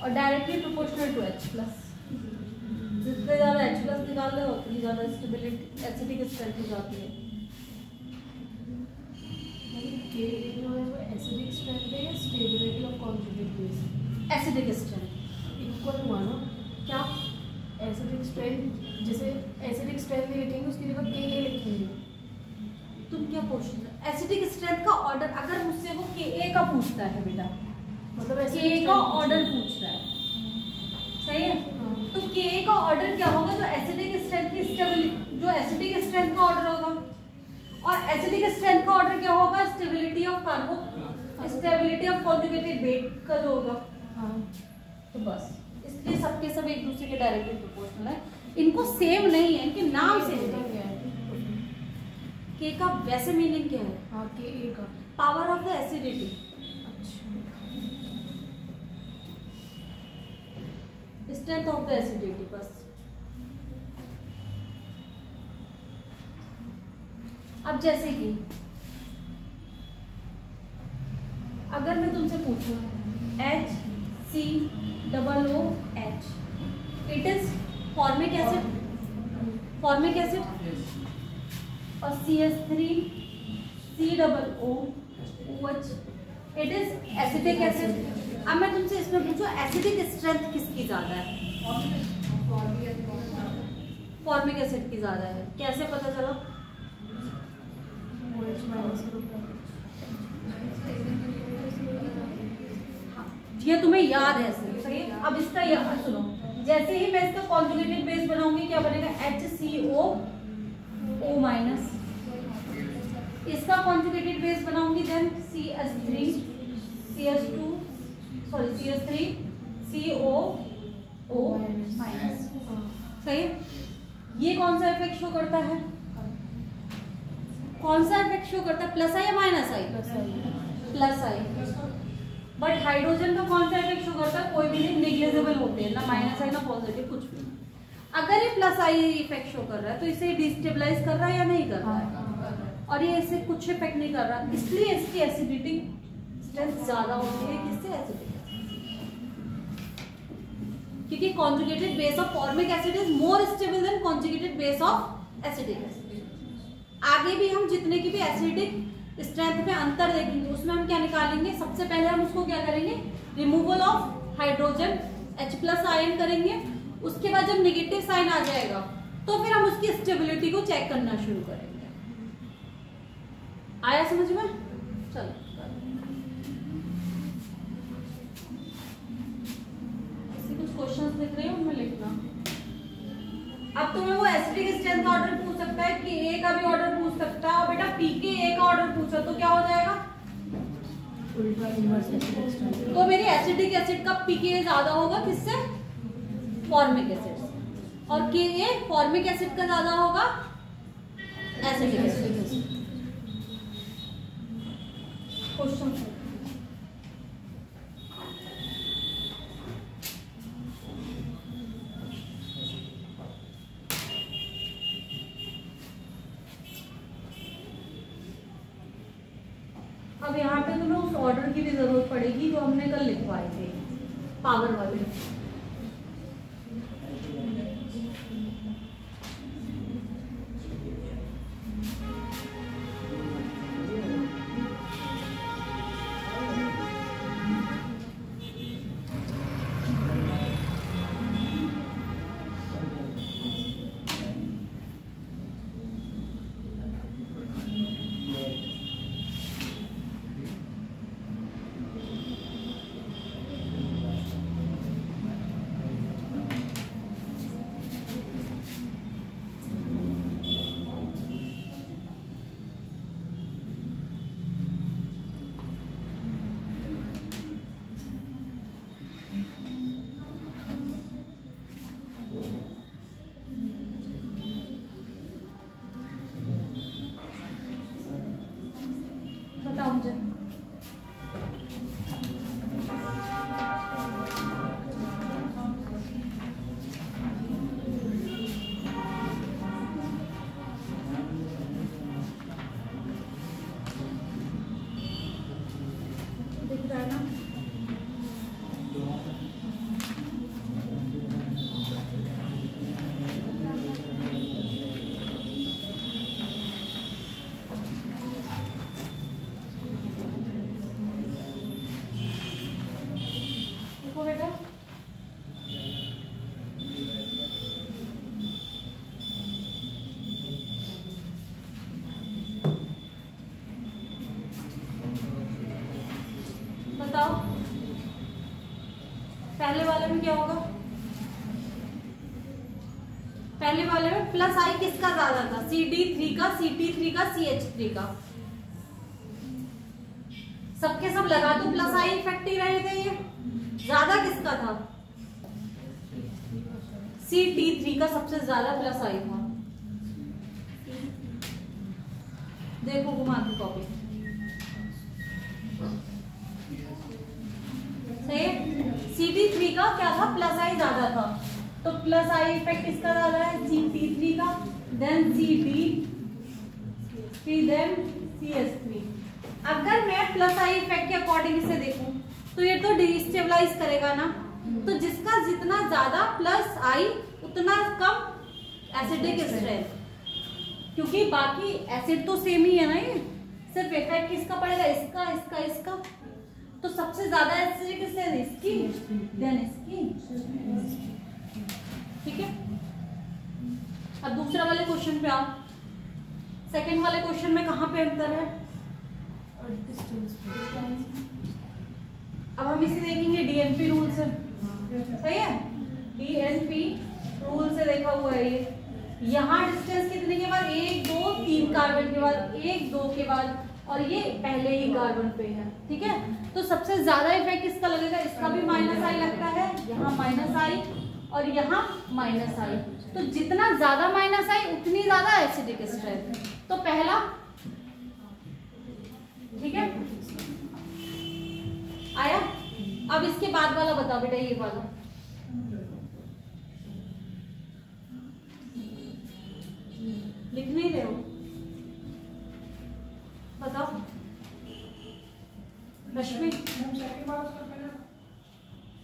और directly proportional to H plus. जितने ज्यादा H प्लस निकाल रहे हो उतनी ज्यादा स्टेबिलिटी एसिडिक स्ट्रेंथ हो जाती है। एसिडिक स्ट्रेंथ है या stability of conjugate base? Acidic strength equal हुआ ना क्या, एसिडिक स्ट्रेंथ, जैसे एसिडिक स्ट्रेंथ लिखेंगे उसकी जगह Ka लिखेंगे। तुम क्या पूछ रहे हो, एसिडिक स्ट्रेंथ का ऑर्डर, अगर मुझसे वो Ka का पूछता है बेटा, मतलब Ka का ऑर्डर पूछ रहा है, सही है, तो Ka का ऑर्डर क्या होगा, जो एसिडिक स्ट्रेंथ की स्टेबिलिटी, जो एसिडिक स्ट्रेंथ का ऑर्डर होगा, और एसिडिक स्ट्रेंथ का ऑर्डर क्या होगा, stability of कार्बो, stability of conjugated base का जो होगा। हाँ, तो बस इसलिए सबके सब एक दूसरे के डायरेक्टली प्रोपोर्शनल है, इनको सेम नहीं है, इनके नाम से क्या है? K का वैसे मीनिंग क्या है, हाँ, Ka का power of the acidity, strength of the acidity, बस। अब जैसे कि अगर मैं तुमसे पूछूं HCOOH, it is formic acid, formic acid, और CH3COOH, it is acidic acid. अब मैं तुमसे इसमें पूछूं एसिडिक स्ट्रेंथ किसकी ज्यादा है, फॉर्मिक एसिड की ज्यादा है, कैसे पता चला, ये तुम्हें याद है, सही है। अब इसका याद सुनो, जैसे ही मैं इसका कॉन्जुगेटेड बेस बनाऊंगी क्या बनेगा, HCOO माइनस, इसका कॉन्जुगेटेड बेस बनाऊंगी देन CH3CO माइनस, सही है। ये कौन सा इफेक्ट शो करता है, कौन सा इफेक्ट शो करता है, प्लस आई या minus I, plus I, but hydrogen का कौन सा इफेक्ट शो करता है, कोई भी नहीं, नेग्लिजिबल होते हैं, ना माइनस आई ना पॉजिटिव, कुछ भी। अगर ये प्लस आई इफेक्ट शो कर रहा है तो इसे डिस्टेबलाइज कर रहा है या नहीं कर रहा है, और ये इसे कुछ इफेक्ट नहीं कर रहा, इसलिए इसकी एसिडिटी स्ट्रेंथ ज्यादा होती है, किससे, एसिडिक, क्योंकि conjugated base of formic acid is more stable then conjugated base of acidic acid. आगे भी हम जितने की भी एसिडिक स्ट्रेंथ में अंतर देखेंगे उसमें हम क्या निकालेंगे, सबसे पहले हम उसको क्या करेंगे, removal of hydrogen, H+ ion करेंगे, उसके बाद जब नेगेटिव साइन आ जाएगा तो फिर हम उसकी स्टेबिलिटी को चेक करना शुरू करेंगे। आया समझ में, चलो कुछ क्वेश्चंस लिख रही हूँ, उनमें लिखना। अब तुम्हें वो एसिडिक स्ट्रेंथ का ऑर्डर पूछ सकता है, Ka का भी ऑर्डर पूछ सकता है, और बेटा pKa का ऑर्डर पूछा तो क्या हो जाएगा, उल्टा इनवर्स एसिडिक स्ट्रेंथ। तो मेरी एसिडिक एसिड का pKa ज्यादा होगा किससे, फॉर्मिक एसिड, और Ka फॉर्मिक एसिड का ज्यादा होगा एसिडिक एसिड। क्वेश्चन अब यहाँ पे तुम्हें उस ऑर्डर की भी जरूरत पड़ेगी जो हमने कल लिखवाए थे पावर वाले। पहले वाले में क्या होगा? पहले वाले में प्लस आई किसका ज्यादा था? CD3 का, CT3 का, CH3 का। सबके सब लगा दो प्लस आई इफेक्ट ही रहे थे। ये ज्यादा किसका था? CT3 का सबसे ज्यादा प्लस आई था। देखो घुमा की कॉपी सही। CT3 का क्या था? प्लस आई ज्यादा था, तो प्लस आई इफेक्ट किसका ज्यादा है? CT3 का, देन CD3, देन CH3। अगर मैं प्लस आई इफेक्ट के अकॉर्डिंग इसे देखूं तो ये तो डिस्टेबलाइज करेगा ना, तो जिसका जितना ज्यादा प्लस आई उतना कम एसिडिक स्ट्रेंथ, क्योंकि बाकी एसिड तो सेम ही है ना, ये सिर्फ इफेक्ट किसका पड़ेगा? इसका, इसका, इसका। तो सबसे ज्यादा एसिडिक स्ट्रेंथ इसकी, देन इसकी। ठीक है। अब दूसरा वाले क्वेश्चन पे आओ। सेकंड वाले क्वेश्चन में कहां पे अंतर है? अब हम इसे देखेंगे DNP रूल से। सही है, DNP रूल से देखा हुआ है ये। यहाँ डिस्टेंस कितने के बाद? 1 2 3 कार्बन के बाद, 1 2 के बाद, और ये पहले ही कार्बन पे है। ठीक है, तो सबसे ज्यादा इफेक्ट किसका लगेगा? इसका भी माइनस आई लगता है, यहाँ माइनस आई और यहाँ माइनस आई। तो जितना ज्यादा माइनस आई उतनी ज्यादा एसिडिक स्ट्रेंथ। तो पहला, ठीक है, आया। अब इसके बाद वाला बताओ बेटा, ये वाला लिख नहीं रहे हो? बताओ रश्मि,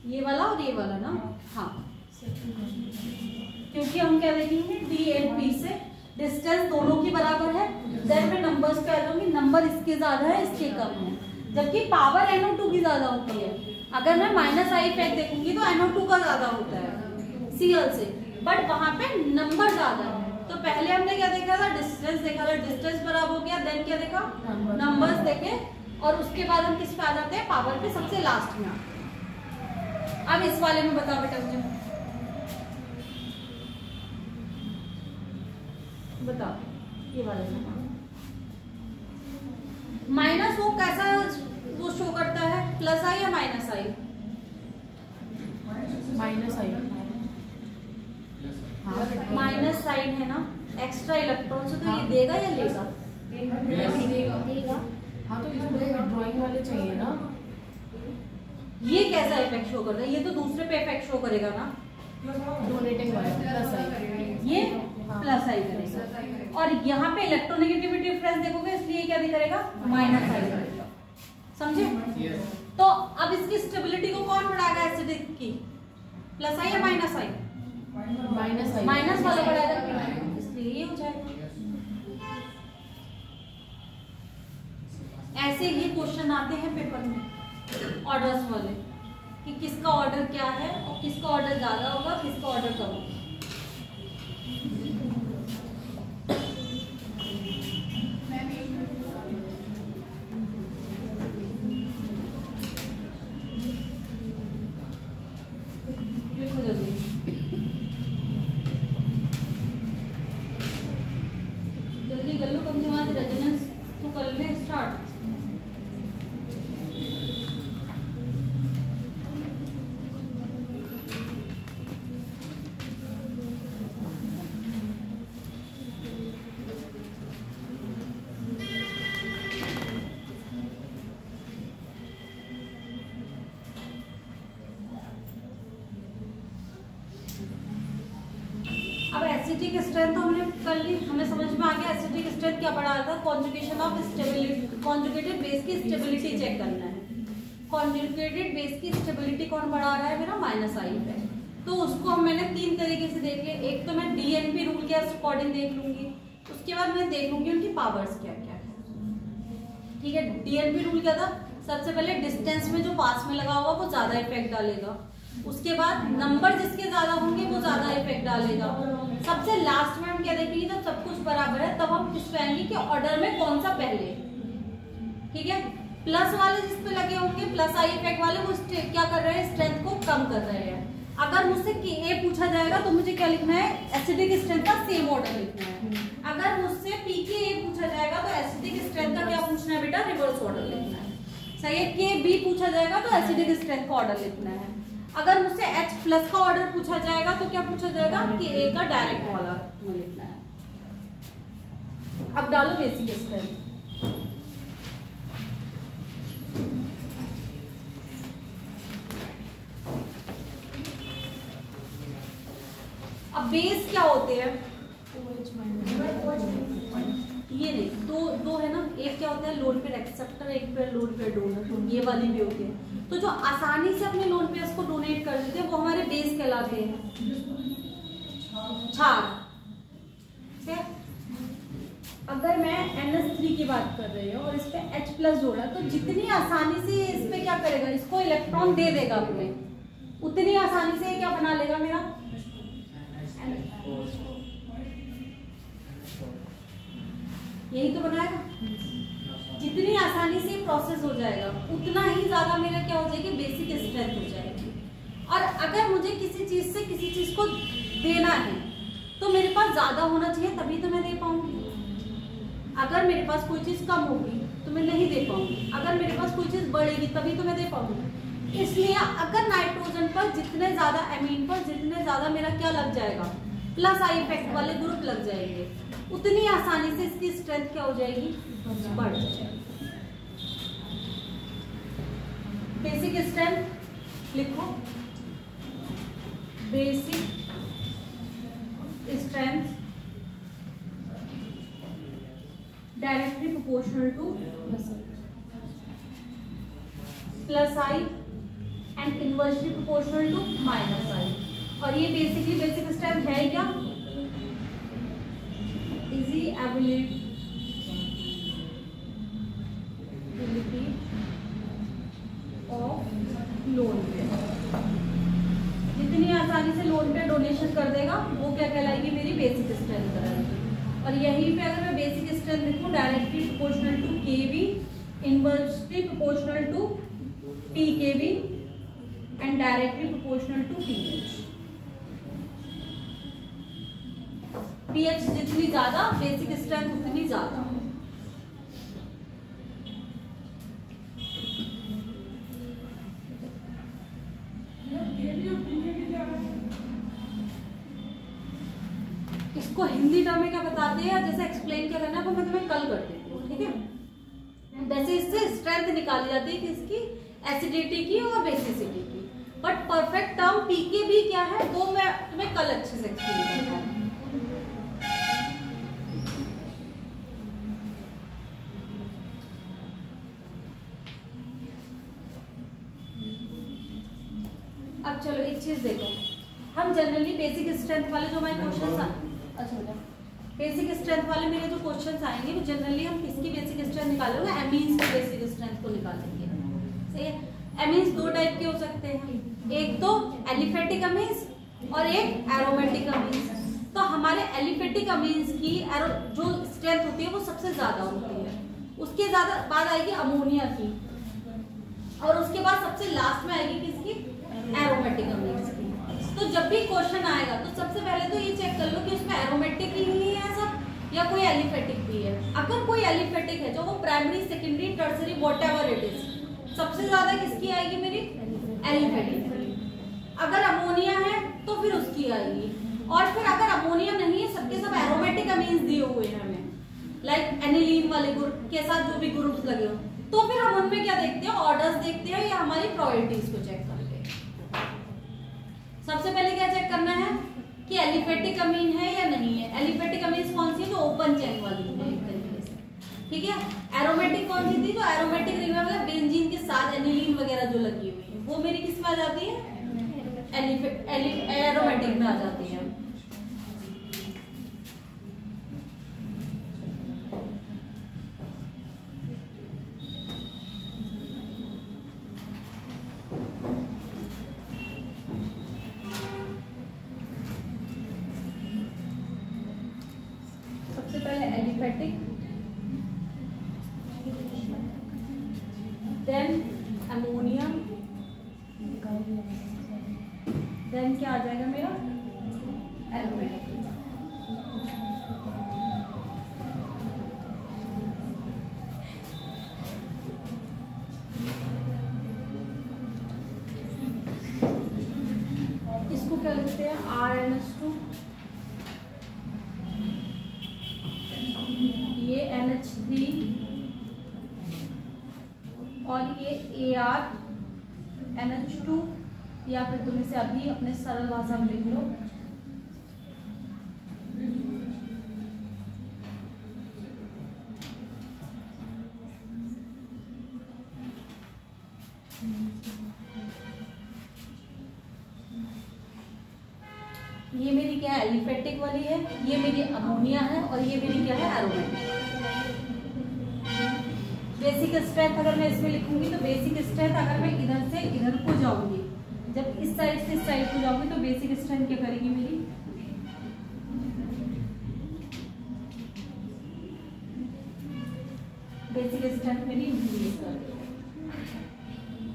ये वाला और ये वाला ना? हाँ, क्योंकि हम क्या देखेंगे? DNP से डिस्टेंस दोनों की बराबर है, देन मैं नंबर्स पे आ जाऊंगी। नंबर इसके ज्यादा है, इसके कम है, जबकि पावर NO2 की ज्यादा होती है। अगर मैं माइनस आई इफेक्ट देखूंगी तो NO2 का ज्यादा होता है Cl से, बट वहां पे नंबर ज्यादा है। तो पहले हमने क्या देखा था? डिस्टेंस देखा था, डिस्टेंस बराबर हो गया, देन क्या देखा? नंबर्स देखे, और उसके बाद हम किस पे आ जाते हैं? पावर पे, सबसे लास्ट में। अब इस वाले में बताओ बेटा, मुझे बताओ। ये वाले में माइनस वो कैसा वो शो करता है? प्लस आई या माइनस आई? माइनस आई। हाँ, माइनस साइन है ना, एक्स्ट्रा इलेक्ट्रॉन से, तो ये देगा या लेगा? देगा। हाँ, तो इसमें ड्राइंग वाले चाहिए ना। ये कैसा इफेक्ट शो करता है? ये तो दूसरे पे इफेक्ट शो करेगा ना, डोनेटिंग वाला प्लस आई। ये प्लस आई करेगा, और यहाँ पे इलेक्ट्रोनेगेटिविटी डिफरेंस देखोगे, इसलिए क्या करेगा? माइनस आई करेगा। समझे? तो अब इसकी स्टेबिलिटी को कौन बढ़ाएगा एसिडिक की? प्लस आई या माइनस आई? माइनस वाला बढ़ाएगा, इसलिए ये हो जाएगा। ऐसे ही क्वेश्चन आते हैं पेपर में ऑर्डर्स वाले कि किसका ऑर्डर क्या है और किसका ऑर्डर ज्यादा होगा, किसका ऑर्डर कम होगा। जल्दी कर लो, कम से कम रेजोनेंस तो कर ले स्टार्ट। एसिडिक स्ट्रेंथ हमने कर ली, हमें समझ में आ गया एसिडिक स्ट्रेंथ क्या बढ़ा रहा था। Conjugation of stability, conjugated base की स्टेबिलिटी चेक करना है। कॉन्जुगेटेड बेस की स्टेबिलिटी कौन बढ़ा रहा है मेरा? माइनस आई पे। तो उसको हम मैंने 3 तरीके से देख लिया। एक तो मैं डीएनपी रूल के अकॉर्डिंग देख लूंगी, उसके बाद मैं देख लूंगी उनकी पावर्स क्या क्या है। ठीक है, डीएनपी रूल क्या था? सबसे पहले डिस्टेंस में जो पास में लगा होगा वो ज्यादा इफेक्ट डालेगा, उसके बाद नंबर जिसके ज्यादा होंगे वो ज्यादा इफेक्ट डालेगा। सबसे लास्ट में हम क्या देखेंगे, जब सब कुछ बराबर है तब हम किस पे आएंगे कि ऑर्डर में कौन सा पहले। ठीक है, प्लस वाले जिस पे लगे होंगे, प्लस आई इफेक्ट वाले, वो क्या कर रहे हैं? स्ट्रेंथ को कम कर रहे हैं। अगर मुझसे ए पूछा जाएगा तो मुझे क्या लिखना है? एसिडिक स्ट्रेंथ का सेम ऑर्डर लिखना है। अगर मुझसे पी के ए पूछा जाएगा तो एसिडिक स्ट्रेंथ का क्या पूछना है बेटा? रिवर्स ऑर्डर लिखना है। सही है, के बी पूछा जाएगा तो एसिडिक स्ट्रेंथ का ऑर्डर लिखना है। अगर मुझसे H प्लस का ऑर्डर पूछा जाएगा तो क्या पूछा जाएगा? कि A का डायरेक्ट वाला में लिखना है। अब डालो बेसिक स्ट्रेंथ। अब बेस क्या होते हैं? ये नहीं, दो है ना। एक क्या होता है? लोन पेयर एक्सेप्टर, एक पेयर लोन पेयर डोनर, ये वाली भी होती है। तो जो आसानी से अपने लोन पेयर्स को डोनेट कर देते हैं वो हमारे बेस कहलाते हैं, क्षार। अगर मैं NH3 की बात कर रही हूँ और इस पे H प्लस जोड़ा तो जितनी आसानी से इस पे क्या करेगा? इसको इलेक्ट्रॉन दे देगा अपने, उतनी आसानी से क्या बना लेगा मेरा? यही तो बनाएगा। जितनी आसानी से प्रोसेस हो जाएगा उतना ही ज्यादा मेरा क्या हो जाएगी? बेसिक स्ट्रेंथ हो जाएगी। और अगर मुझे किसी चीज से किसी चीज को देना है तो मेरे पास ज्यादा होना चाहिए, तभी तो मैं दे पाऊंगी। अगर मेरे पास कोई चीज कम होगी तो मैं नहीं दे पाऊंगी, अगर मेरे पास कोई चीज बढ़ेगी तभी तो मैं दे पाऊंगी। इसलिए अगर नाइट्रोजन पर जितने ज्यादा, एमीन पर जितने ज्यादा मेरा क्या लग जाएगा? प्लस आई इफेक्ट वाले ग्रुप लग जाएंगे, उतनी आसानी से इसकी स्ट्रेंथ क्या हो जाएगी? बढ़ जाएगी। बेसिक स्ट्रेंथ लिखो, basic strength directly proportional to plus I and inversely proportional to minus I. और ये बेसिकली बेसिक स्ट्रेंथ है क्या? इजी एबिलिटी ऑफ लोन पे। जितनी आसानी से लोन पे डोनेशन कर देगा वो क्या कहलाएगी? मेरी बेसिक स्ट्रेंथ कहलाएगी। और यहीं पे अगर मैं बेसिक स्ट्रेंथ लिखूं, directly proportional to Kb, inversely proportional to pKb and directly proportional to pH. PH जितनी ज्यादा, बेसिक स्ट्रेंथ उतनी ज्यादा। इसको हिंदी टर्म में क्या बताते हैं, जैसे एक्सप्लेन क्या करना है वो मैं तुम्हें कल कर देती हूँ। ठीक है, वैसे इससे स्ट्रेंथ निकाली जाती है किसकी? एसिडिटी की और बेसिसिटी की। बट परफेक्ट टर्म पीके भी क्या है वो मैं तुम्हें कल अच्छे से एक्सप्लेन करता हूँ। अब चलो एक चीज देखो, हम जनरली बेसिक स्ट्रेंथ वाले जो हमारे क्वेश्चन, अच्छा बेटा बेसिक स्ट्रेंथ वाले मेरे जो क्वेश्चंस आएंगे वो जनरली हम किसकी बेसिक स्ट्रेंथ निकालेंगे, एमीन्स की बेसिक स्ट्रेंथ को निकालेंगे। सही है। एमीन्स दो टाइप के हो सकते हैं, एक तो एलिफेटिक अमीन्स और एक एरोमेटिक अमीन्स। तो हमारे एलिफेटिक अमीन्स की जो स्ट्रेंथ होती है वो सबसे ज्यादा होती है, उसके ज्यादा बाद आएगी अमोनिया की, और उसके बाद सबसे लास्ट में आएगी किसकी, एरोमेटिक अमीन्स की। तो जब भी क्वेश्चन आएगा तो सबसे पहले तो ये चेक कर लो कि उसमें एरोमेटिक ही है सब या कोई एलिफेटिक भी है। अगर कोई एलिफेटिक है जो वो primary secondary tertiary whatever it is, सबसे ज्यादा किसकी आएगी मेरी, एलिफेटिक। अगर अमोनिया है तो फिर उसकी आएगी, और फिर अगर अमोनिया नहीं है, सबके सब एरोमेटिक अमीन्स दिए हुए हैं हमें, लाइक एनिलीन वाले ग्रुप के साथ जो भी ग्रुप्स लगे हो, तो फिर हम उनमें क्या देखते हैं, ऑर्डर्स देखते हैं या हमारी प्रोबेबिलिटीज को चेक करते हैं। सबसे पहले क्या चेक करना है कि एलिफेटिक अमीन है या नहीं है। एलिफेटिक अमीन्स कौन सी है, जो ओपन चेन वाली है एक तरीके से, ठीक है। एरोमेटिक कौन सी थी, जो एरोमेटिक रिंग में मतलब बेंजीन के साथ एनिलीन वगैरह जो लगी हुई है, वो मेरी किस में आ जाती है, एरोमेटिक में आ जाती है। सबसे पहले एलिफेटिक, देन अमोनिया, देन क्या आ जाएगा मेरा, एरोमेटिक। इसको क्या लिखते हैं, RNH2, ये NH3 और ये ArNH2, या फिर तुम इसे अभी अपने सरल भाषा में लिख लो, ये मेरी क्या है, एलिफेटिक वाली है, ये मेरी अमोनिया है, और ये मेरी क्या है, एरोमेटिक। बेसिक स्ट्रेंथ अगर मैं इसमें लिखूंगी तो बेसिक स्ट्रेंथ अगर मैं इधर से इधर को जाऊंगी, जब इस साइड से इस साइड को जाऊंगी तो बेसिक स्ट्रेंथ क्या करेगी मेरी, बेसिक स्ट्रेंथ मेरी इंक्रीज कर देगी।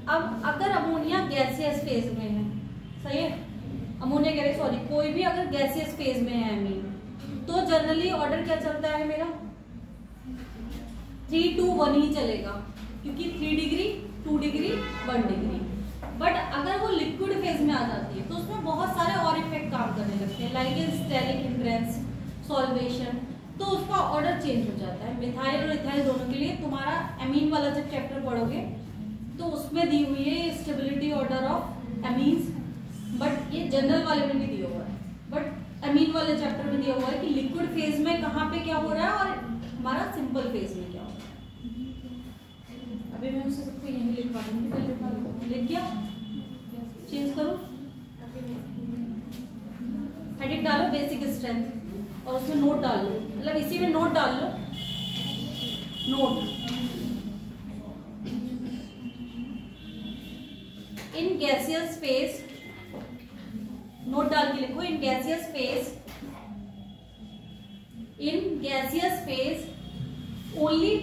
अब अगर अमोनिया गैसियस फेज में है, सही है, अमोनिया कह रहे सॉरी, कोई भी अगर गैसियस फेज में है अमीन, तो जनरली ऑर्डर क्या चलता है मेरा, 3, 2, 1 ही चलेगा, क्योंकि 3 डिग्री 2 डिग्री 1 डिग्री। बट अगर वो लिक्विड फेज में आ जाती है तो उसमें बहुत सारे और इफेक्ट काम करने लगते हैं, लाइक स्टेरिक हिंड्रेंस, सॉल्वेशन, तो उसका ऑर्डर चेंज हो जाता है। मिथाइल और इथाइल दोनों के लिए तुम्हारा अमीन वाला जब चैप्टर पढ़ोगे तो उसमें दी हुई है stability order of amines, but ये जनरल वाले में भी दिया हुआ है, बट अमीन वाले चैप्टर में दिया हुआ है कि लिक्विड फेज में कहाँ पे क्या हो रहा है और हमारा सिंपल फेज में क्या हो रहा है। अभी मैं उससे सबको यही लिखवा दूंगी, लिख गया, चेंज करो, हेडिंग डालो बेसिक स्ट्रेंथ और उसमें नोट डाल लो, मतलब इसी में नोट डाल लो, note in gaseous phase, note डाल के लिखो, in gaseous phase, in gaseous phase only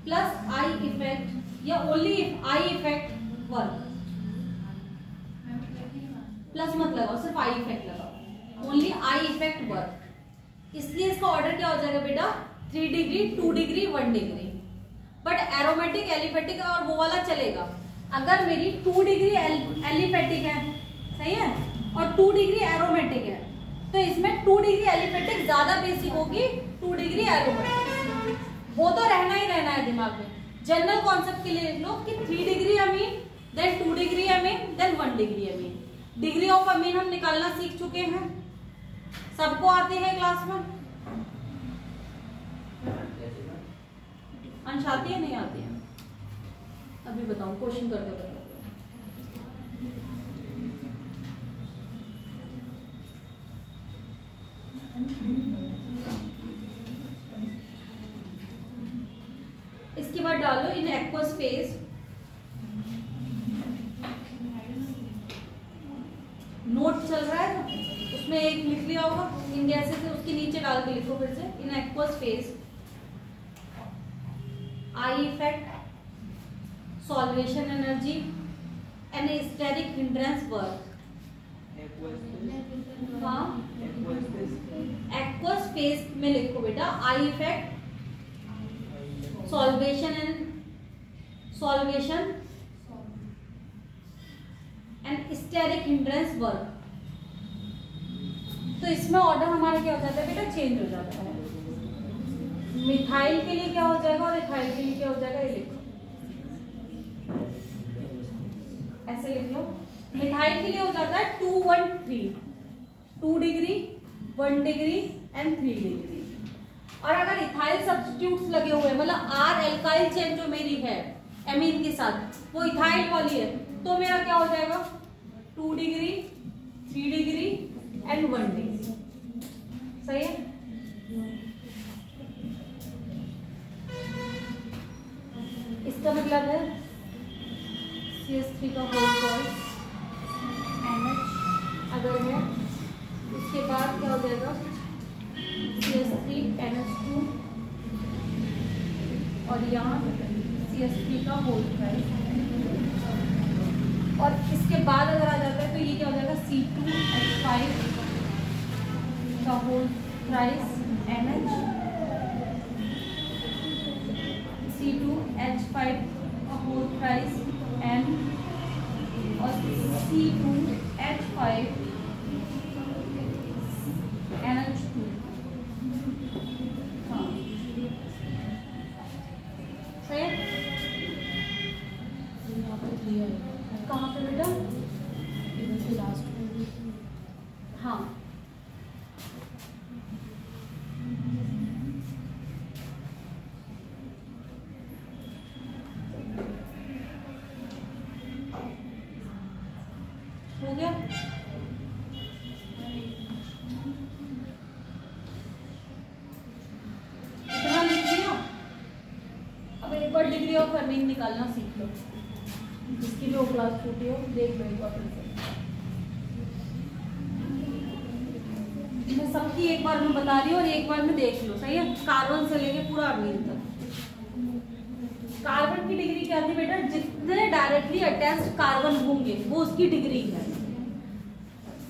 plus I effect या only if I effect work, plus मत लगाओ, सिर्फ आई इफेक्ट लगाओ, ओनली आई इफेक्ट वर्क। इसलिए इसका ऑर्डर क्या हो जाएगा बेटा, 3 degree 2 degree 1 degree. But aromatic aliphatic और वो वाला चलेगा, अगर मेरी 2 डिग्री एलिफेटिक है, सही है, और 2 डिग्री एरोमेटिक है, तो इसमें 2 डिग्री एलिफेटिक ज्यादा बेसिक होगी, 2 डिग्री एरोमेटिक, वो तो रहना ही रहना है दिमाग में। जनरल कॉन्सेप्ट के लिए लिख लो कि 3 degree amine, then 2 degree amine, then 1 degree amine. Degree of amine हम निकालना सीख चुके हैं, सबको आती है क्लास में, अंश आती है नहीं आती है, अभी बताओ, क्वेश्चन करते करते फेज, नोट चल रहा है ना, उसमें एक लिख लिया होगा इन गैसेस से, उसके नीचे डाल के लिखो फिर से, in aqueous phase I effect, solvation energy and steric hindrance work. हाँ, एक्वस फेज में लिखो बेटा, I effect, solvation and steric hindrance work. तो इसमें ऑर्डर हमारा क्या हो जाता है बेटा, चेंज हो जाता है। मिथाइल के लिए क्या हो जाएगा और इथाइल के लिए क्या हो जाएगा, ये लिखो, ऐसे लिख लो। मिथाइल के लिए हो जाता है 2 1 3, 2 डिग्री 1 डिग्री एंड 3 डिग्री। और अगर इथाइल सब्स्टिट्यूट्स लगे हुए हैं, मतलब आर एल्काइल चेन जो मेरी है एमीन के साथ, वो इथाइल वाली है, तो मेरा क्या हो जाएगा 2 डिग्री 3 डिग्री एंड 1 डिग्री। सही है। इसका मतलब है CH3 का होल कॉइल NH अगर है, उसके बाद क्या हो जाएगा CH3 NH2 और यहाँ CH3 का होल कॉइल, और इसके बाद अगर आ जाता है तो ये क्या हो जाएगा C2H5 का होल थ्राइस NH, C2H5 का होल थ्राइस N और C2H5 NH2। हाँ सही है। कहाँ पे बेटा, लास्ट। हाँ हो गया। इतना लिख लिया। अब एक बार डिग्री ऑफ अर्निंग निकालना सीख लो, जिसकी भी वो क्लास छूटी हो, देख लो एक बार फिर से। मैं सबकी एक बार में बता रही हूँ और एक बार में देख लो, सही है। कार्बन से लेके पूरा अमीन तक। कार्बन की डिग्री क्या थी बेटा, जितने डायरेक्टली अटैच्ड कार्बन होंगे वो उसकी डिग्री है।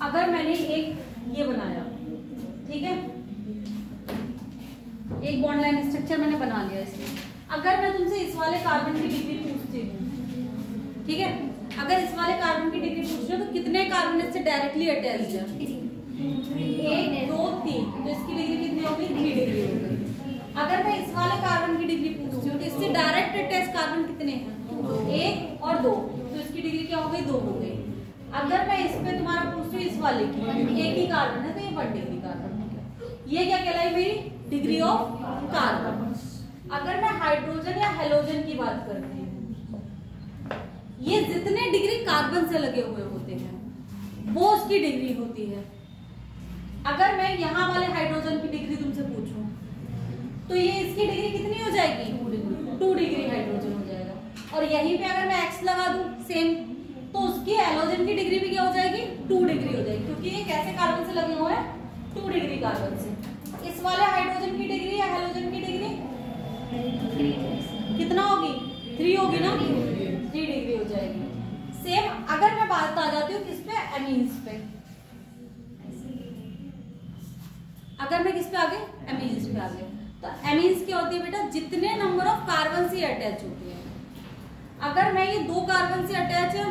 अगर मैंने एक ये बनाया, ठीक है, एक बॉन्ड लाइन स्ट्रक्चर मैंने बना लिया इसमें, अगर मैं तुमसे इस वाले कार्बन की डिग्री पूछती हूँ, ठीक है, अगर इस वाले कार्बन की डिग्री पूछ रही हो तो कितने कार्बन इससे डायरेक्टली अटैच्ड है, 1 2 3, तो इसकी डिग्री कितनी होगी, 3 डिग्री होगी। अगर मैं इस वाले कार्बन की डिग्री पूछती हूँ तो इससे डायरेक्ट अटैच कार्बन कितने हैं, 1 और 2, तो इसकी डिग्री क्या हो गई, 2 हो गई। अगर मैं इस पे तुम्हारा पूछती हूँ इस वाले की, एक ही कार्बन है तो ये 1 डिग्री कार्बन हो गया। ये क्या कहलाई मेरी डिग्री ऑफ कार्बन। अगर मैं हाइड्रोजन या हेलोजन की बात करती हूँ, ये जितने डिग्री कार्बन से लगे हुए होते हैं वो उसकी डिग्री होती है। अगर मैं यहाँ वाले हाइड्रोजन की डिग्री तुमसे पूछूं तो ये इसकी डिग्री कितनी हो जाएगी, 2 डिग्री हाइड्रोजन हो जाएगा। और यहीं पे अगर मैं एक्स लगा दूं सेम, तो उसकी हेलोजन की डिग्री भी क्या हो जाएगी, 2 डिग्री हो जाएगी, क्योंकि ये कैसे कार्बन से लगे हुए हैं, 2 डिग्री कार्बन से। इस वाले हाइड्रोजन की डिग्री या हेलोजन की डिग्री कितना होगी, 3 होगी ना, 3 डिग्री हो जाएगी। सेम अगर मैं बात आ जाती हूँ किस पे, एमीन्स पे। अगर मैं किस पे आगे, एमीन्स पे आगे, तो एमीन्स क्या होती है बेटा, जितने नंबर ऑफ कार्बन से अटैच होती है। अगर मैं ये 2 कार्बन से अटैच है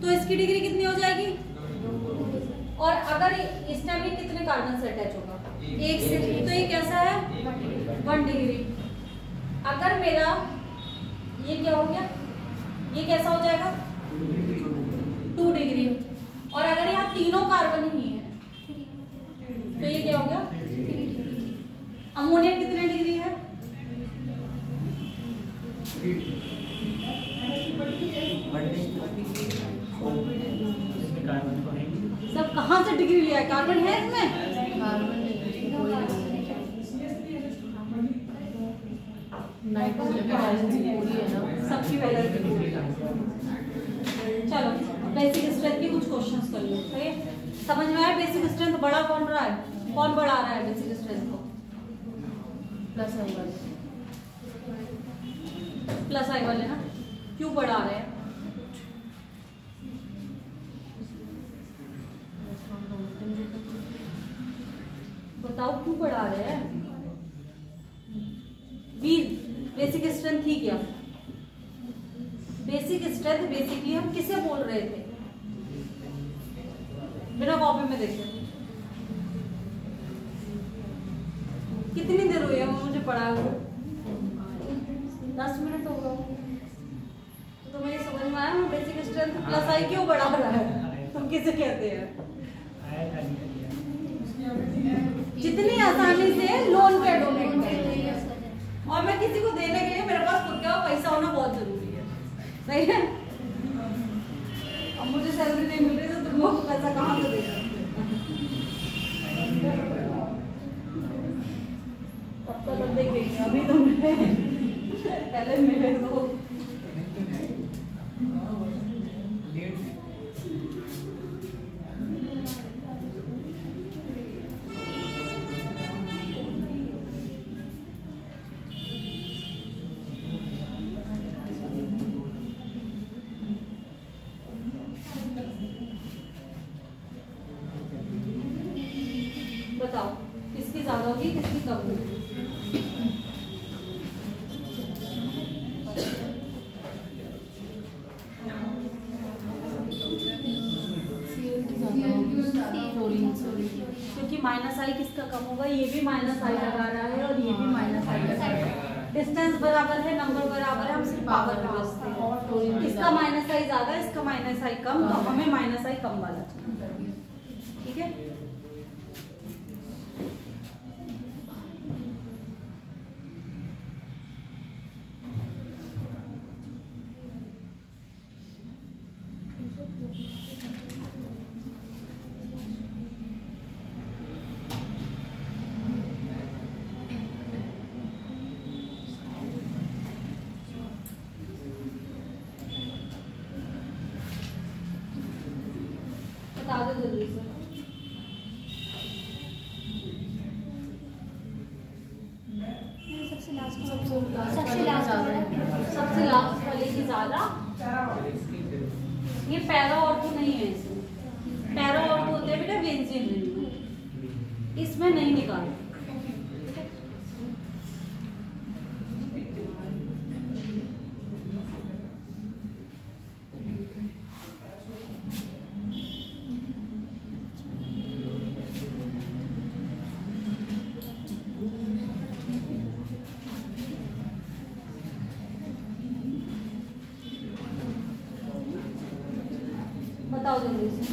तो इसकी डिग्री कितनी हो जाएगी, और अगर इस टाइम ये कितने कार्बन से अटैच होगा, 1 से, तो ये कैसा है, 1 डिग्री। अगर मेरा ये क्या हो गया, ये कैसा हो जाएगा, 2 डिग्री। और अगर यहाँ तीनों कार्बन ही है तो ये क्या हो गया, अमोनिया कितने डिग्री है, सब कहाँ से डिग्री लिया है, कार्बन है इसमें, 9 to 11 वैलेंसी पूरी है ना, सबकी वैलेंसी पूरी है। चलो बेसिक स्ट्रेंथ की कुछ क्वेश्चंस कर लो। सही है, समझ में आया? बेसिक स्ट्रेंथ बड़ा कौन रहा है, कौन बढ़ा रहा है बेसिक स्ट्रेंथ को? प्लस आई वाले, प्लस आई वाले ना। क्यों बढ़ा रहे हैं? बताओ क्यों बढ़ा रहे हैं? वीर बेसिक स्ट्रेंथ थी क्या? बेसिक स्ट्रेंथ बेसिकली हम किसे बोल रहे थे? बिना कॉपी में देखे कितनी देर हुई है मुझे पढ़ा हुआ? 10 मिनट हो गए। तो मुझे समझ में आया बेसिक स्ट्रेंथ प्लस आई क्यों बढ़ा रहा है, हम किसे कहते हैं? जितनी आसानी से लोन पे डोनेट करें, और मैं किसी को देने के लिए मेरे पास खुद का पैसा होना बहुत जरूरी है। सही है? अब मुझे सैलरी नहीं मिल रही तो तुम लोग पैसा कहाँ से देगा? तब तक देखेंगे, अभी तो पहले मिले तो बताओ किसकी ज्यादा होगी किसकी कम होगी? क्योंकि माइनस आई किसका कम होगा? ये भी माइनस आई लगा रहा है और ये भी माइनस आई लगा रहा है। डिस्टेंस बराबर है, नंबर बराबर है, हम सिर्फ पावर में बसते हैं। इसका माइनस आई ज्यादा, इसका माइनस आई कम, तो हमें माइनस आई कम वाला चाहिए। ठीक है? बता दो जल्दी से। सबसे लास्ट वाले की ज्यादा। ये पैरा ऑर्थो नहीं है, इसमें पैरा ऑर्थो होते हैं बेटा वेंजियन रिंग, इसमें नहीं निकाल। बताओ जल्दी से।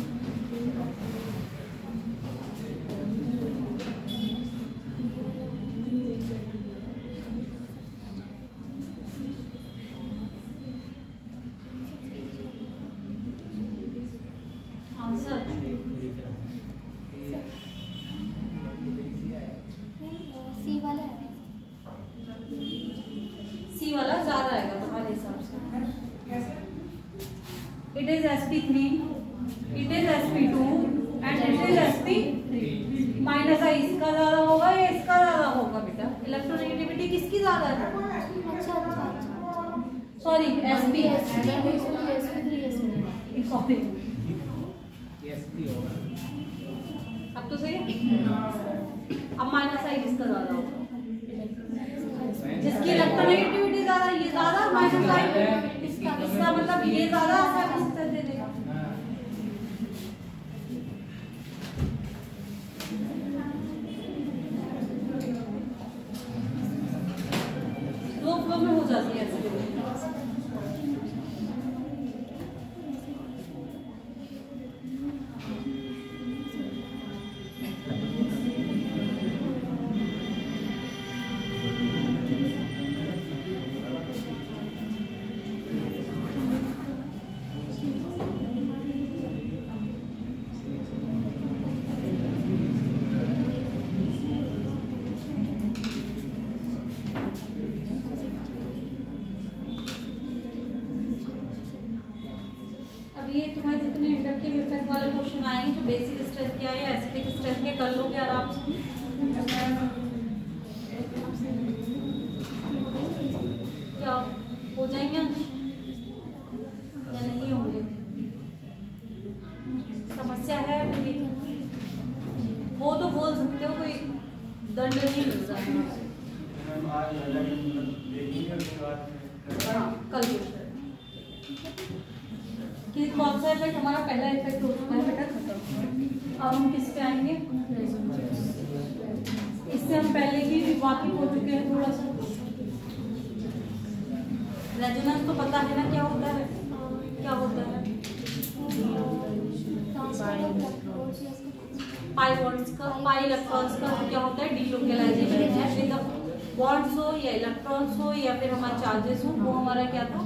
आंसर सी वाला है। सी वाला ज्यादा आएगा तुम्हारे हिसाब से। It is sp3, it is sp2 and it is sp3। Minus I इसका ज्यादा होगा या इसका ज्यादा होगा बेटा? इलेक्ट्रोनेगेटिविटी किसकी ज्यादा है? सॉरी sp सॉरी अब तो सही है। अब माइनस आई किसका ज्यादा होगा? जिसकी इलेक्ट्रोनेगेटिविटी ज्यादा, ये ज्यादा माइनस आई इसका मतलब ये ज्यादा आसानी से दे देगा। दो फ्लो में हो जाती है ऐसे। में इंडक्टिव इफेक्ट वाले क्वेश्चन आएंगे जो बेसिक स्ट्रेंथ के आए, एसिडिक स्ट्रेंथ के कर लोगे आराम से। क्या हो जाएंगे या नहीं होंगे? समस्या है अभी? वो तो बोल सकते हो, कोई दंड नहीं मिल रहा है। कल कि कौन सा इफेक्ट हमारा पहला इफेक्ट हो चुका है बेटा, खत्म। अब हम किस पे आएंगे? इससे हम पहले भी वाकिफ हो चुके हैं थोड़ा सा। रेजोनेंस तो पता है ना क्या होता है? क्या होता है? पाई बॉन्ड्स का, पाई इलेक्ट्रॉन्स का क्या होता है? डीलोकलाइजेशन है। बॉन्ड्स हो या इलेक्ट्रॉन्स हो या फिर हमारे चार्जेस हो, वो हमारा क्या था?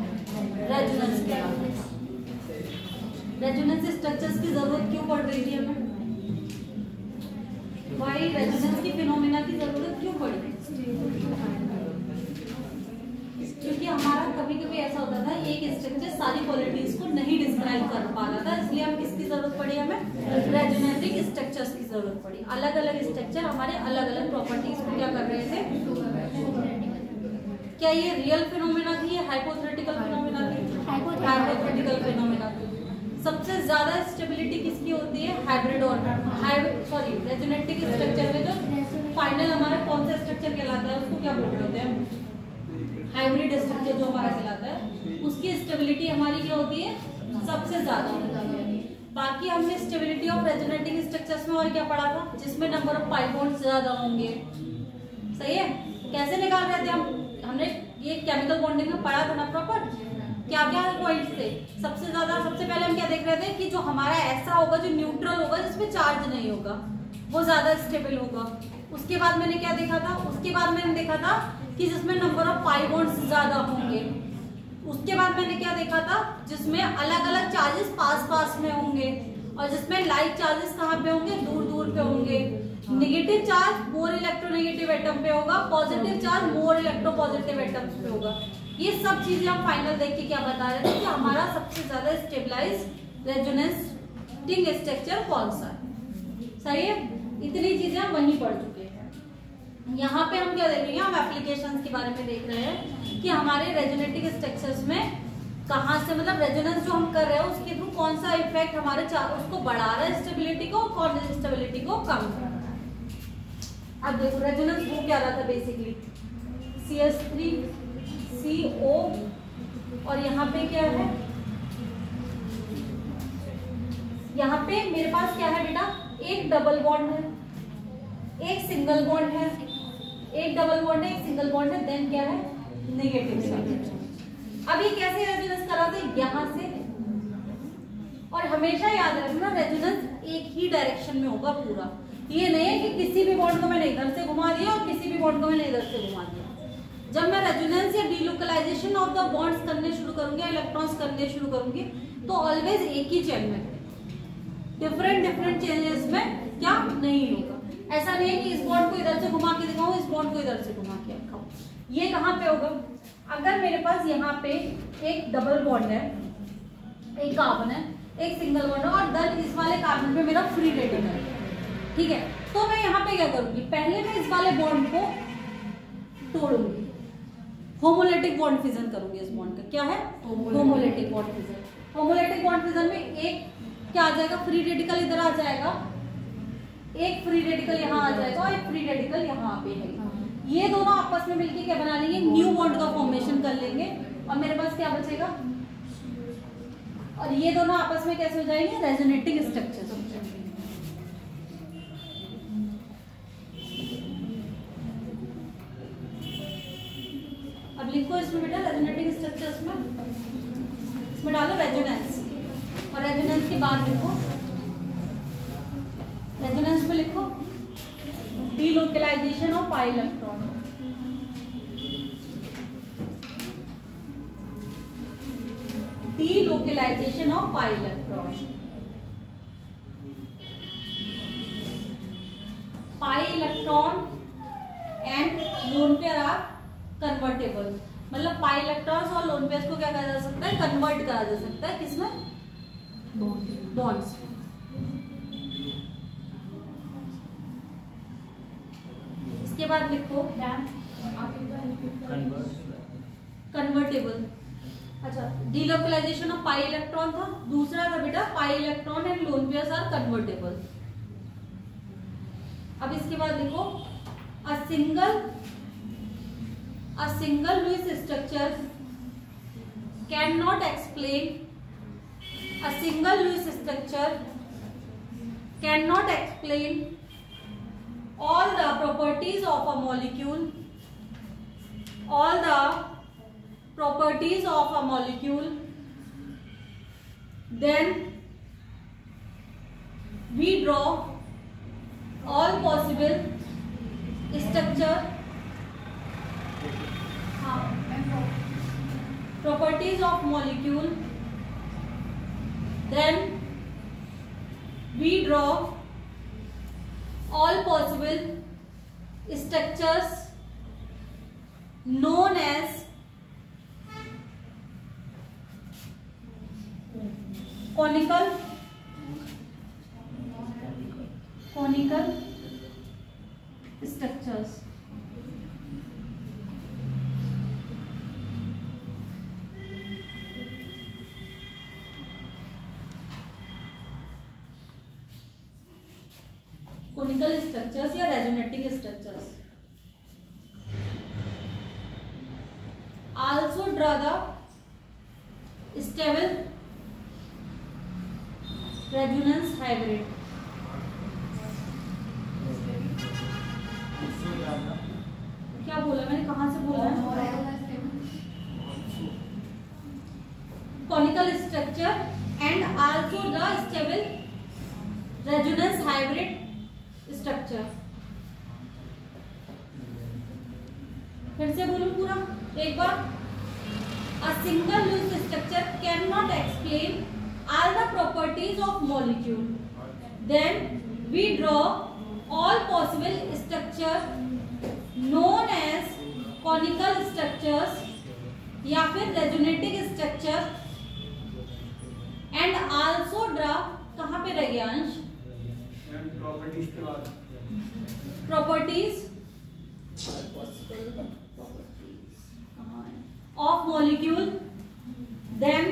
रेजोनेंस क्या था? रेजोनेंस स्ट्रक्चर्स की जरूरत क्यों पड़ रही थी हमें? भाई रेजोनेंस की फिनोमेना की जरूरत क्यों पड़ी? क्योंकि हमारा कभी कभी ऐसा होता था एक स्ट्रक्चर सारी क्वालिटीज को नहीं डिस्क्राइब कर पा रहा था, इसलिए हम किसकी जरूरत पड़ी? हमें रेजोनेटिक स्ट्रक्चर्स की जरूरत पड़ी। अलग अलग स्ट्रक्चर हमारे अलग अलग प्रॉपर्टीज को क्या कर रहे थे? क्या ये रियल फिनोमेना थी या हाइपोथेटिकल फिनोमेना थी? हाइपोथेटिकल फिनोमेना थी। सबसे ज्यादा स्टेबिलिटी किसकी होती है? हाइब्रिड और रेजोनेटिक स्ट्रक्चर में जो फाइनल हमारा कौन सा स्ट्रक्चर कहलाता है उसको क्या बोलते हैं? हाइब्रिड स्ट्रक्चर जो हमारा कहलाता है उसकी स्टेबिलिटी हमारी क्या होती है? सबसे ज्यादा। बाकी हमने स्टेबिलिटी ऑफ रेजोनेटिक स्ट्रक्चर्स में और क्या पढ़ा था? जिसमें नंबर ऑफ पाई बॉन्ड्स ज्यादा होंगे। सही है? कैसे निकाल रहे थे हम? हमने ये केमिकल बॉन्डिंग में पढ़ा था ना प्रॉपर। क्या क्या पॉइंट्स थे? सबसे पहले हम क्या देख रहे थे कि जो हमारा ऐसा होगा जो न्यूट्रल होगा, जिसमें चार्ज नहीं होगा, वो ज्यादा स्टेबल होगा। उसके बाद मैंने क्या देखा था? उसके बाद मैंने देखा था कि जिसमें नंबर ऑफ पाई बॉन्ड्स ज्यादा होंगे। उसके बाद मैंने क्या देखा था? जिसमें अलग अलग चार्जेस पास पास में होंगे, और जिसमें लाइक चार्जेस कहाँ पे होंगे? दूर दूर पे होंगे। Negative charge more electronegative atom पे होगा, positive charge more electropositive atoms पे होगा। ये सब चीजें हम फाइनल देख के क्या बता रहे थे कि हमारा सबसे ज्यादा स्टेबलाइज रेजोनेटिंग स्ट्रक्चर कौन सा है। सही है? इतनी चीजें हम वहीं पढ़ चुके हैं। यहाँ पे हम क्या देख रहे हैं? हम एप्लीकेशंस के बारे में देख रहे हैं कि हमारे रेजोनेटिक स्ट्रक्चर्स में कहाँ से, मतलब रेजोनेंस जो हम कर रहे हैं उसके थ्रू कौन सा इफेक्ट हमारे उसको बढ़ा रहा है स्टेबिलिटी को, और कौन स्टेबिलिटी को कम कर रहा है। अब देखो रेजोनेंस वो क्या रहा था बेसिकली? CH3CO, और यहाँ पे क्या है? यहाँ पे मेरे पास क्या है बेटा? एक डबल बॉन्ड है, एक सिंगल बॉन्ड है, एक डबल बॉन्ड है, एक सिंगल बॉन्ड है, देन क्या है? Negative charge. अब ये कैसे रेजोनेंस करा था? यहाँ से। और हमेशा याद रखना रेजोनेंस एक ही डायरेक्शन में होगा पूरा। ये नहीं है कि किसी भी बॉन्ड को मैंने इधर से घुमा दिया और किसी भी बॉन्ड को मैंने इधर से घुमा दिया। जब मैं रेजोनेंस या डीलोकलाइजेशन ऑफ द बॉन्ड्स करने शुरू करूंगी, इलेक्ट्रॉन्स करने शुरू करूंगी, तो ऑलवेज एक ही चेन में, डिफरेंट चेंजेस में क्या नहीं होगा। ऐसा नहीं है कि इस बॉन्ड को इधर से घुमा के दिखाऊं, इस बॉन्ड को इधर से घुमा के दिखाऊं। ये कहाँ पे होगा? अगर मेरे पास यहाँ पे एक डबल बॉन्ड है, एक कार्बन है, एक सिंगल बॉन्ड है, और देन इस वाले कार्बन पे मेरा फ्री रेडिकल है, ठीक है? तो मैं यहाँ पे क्या करूंगी? पहले मैं इस वाले बॉन्ड को तोड़ूंगी, होमोलेटिक बॉन्ड फिजन करूंगी। इस बॉन्ड का क्या है? Homolytic bond fission. Homolytic bond fission में एक क्या आ जाएगा? फ्री रेडिकल इधर आ जाएगा, एक फ्री रेडिकल यहाँ आ जाएगा, और एक फ्री रेडिकल यहाँ पे है। ये दोनों आपस में मिलकर क्या बना लेंगे? न्यू बॉन्ड का फॉर्मेशन कर लेंगे, और मेरे पास क्या बचेगा? और ये दोनों आपस में कैसे हो जाएंगे? Resonating structure. अब लिखो इसमें बेटा रेजोनेटिंग स्ट्रक्चर्स में, इसमें डालो रेजोनेंस, और रेजोनेंस के बाद लिखो, रेजोनेंस में लिखो delocalization of pi electron. Delocalization of pi electron. Pi electron and lone pair are convertible, मतलब पाई इलेक्ट्रॉन्स और लोन पेयर्स को क्या करा जा सकता है? कन्वर्ट करा जा सकता है। किसमें? बॉन्ड्स। इसके बाद लिखो कन्वर्टेबल। अच्छा, डीलोकलाइजेशन ऑफ पाई इलेक्ट्रॉन था, दूसरा था बेटा pi electron and lone pairs are convertible. अब इसके बाद लिखो a single Lewis structure can not explain a single Lewis structure cannot explain all the properties of a molecule, all the properties of a molecule. Then we draw all possible structure properties of molecule. Then we draw all possible structures known as conical structures. Conical structures या resonating structures. Also draw the stable resonance hybrid. क्या बोला मैंने, कहाँ से बोला है? Conical structure and also the stable resonance hybrid structure. फिर से बोलूं पूरा एक बार। A single Lewis structure can not explain all the properties of molecule, then we draw all possible structure known as canonical structures या फिर resonating structure and also draw, कहाँ पे रह गया अंश? प्रॉपर्टीज के बाद properties of molecule, then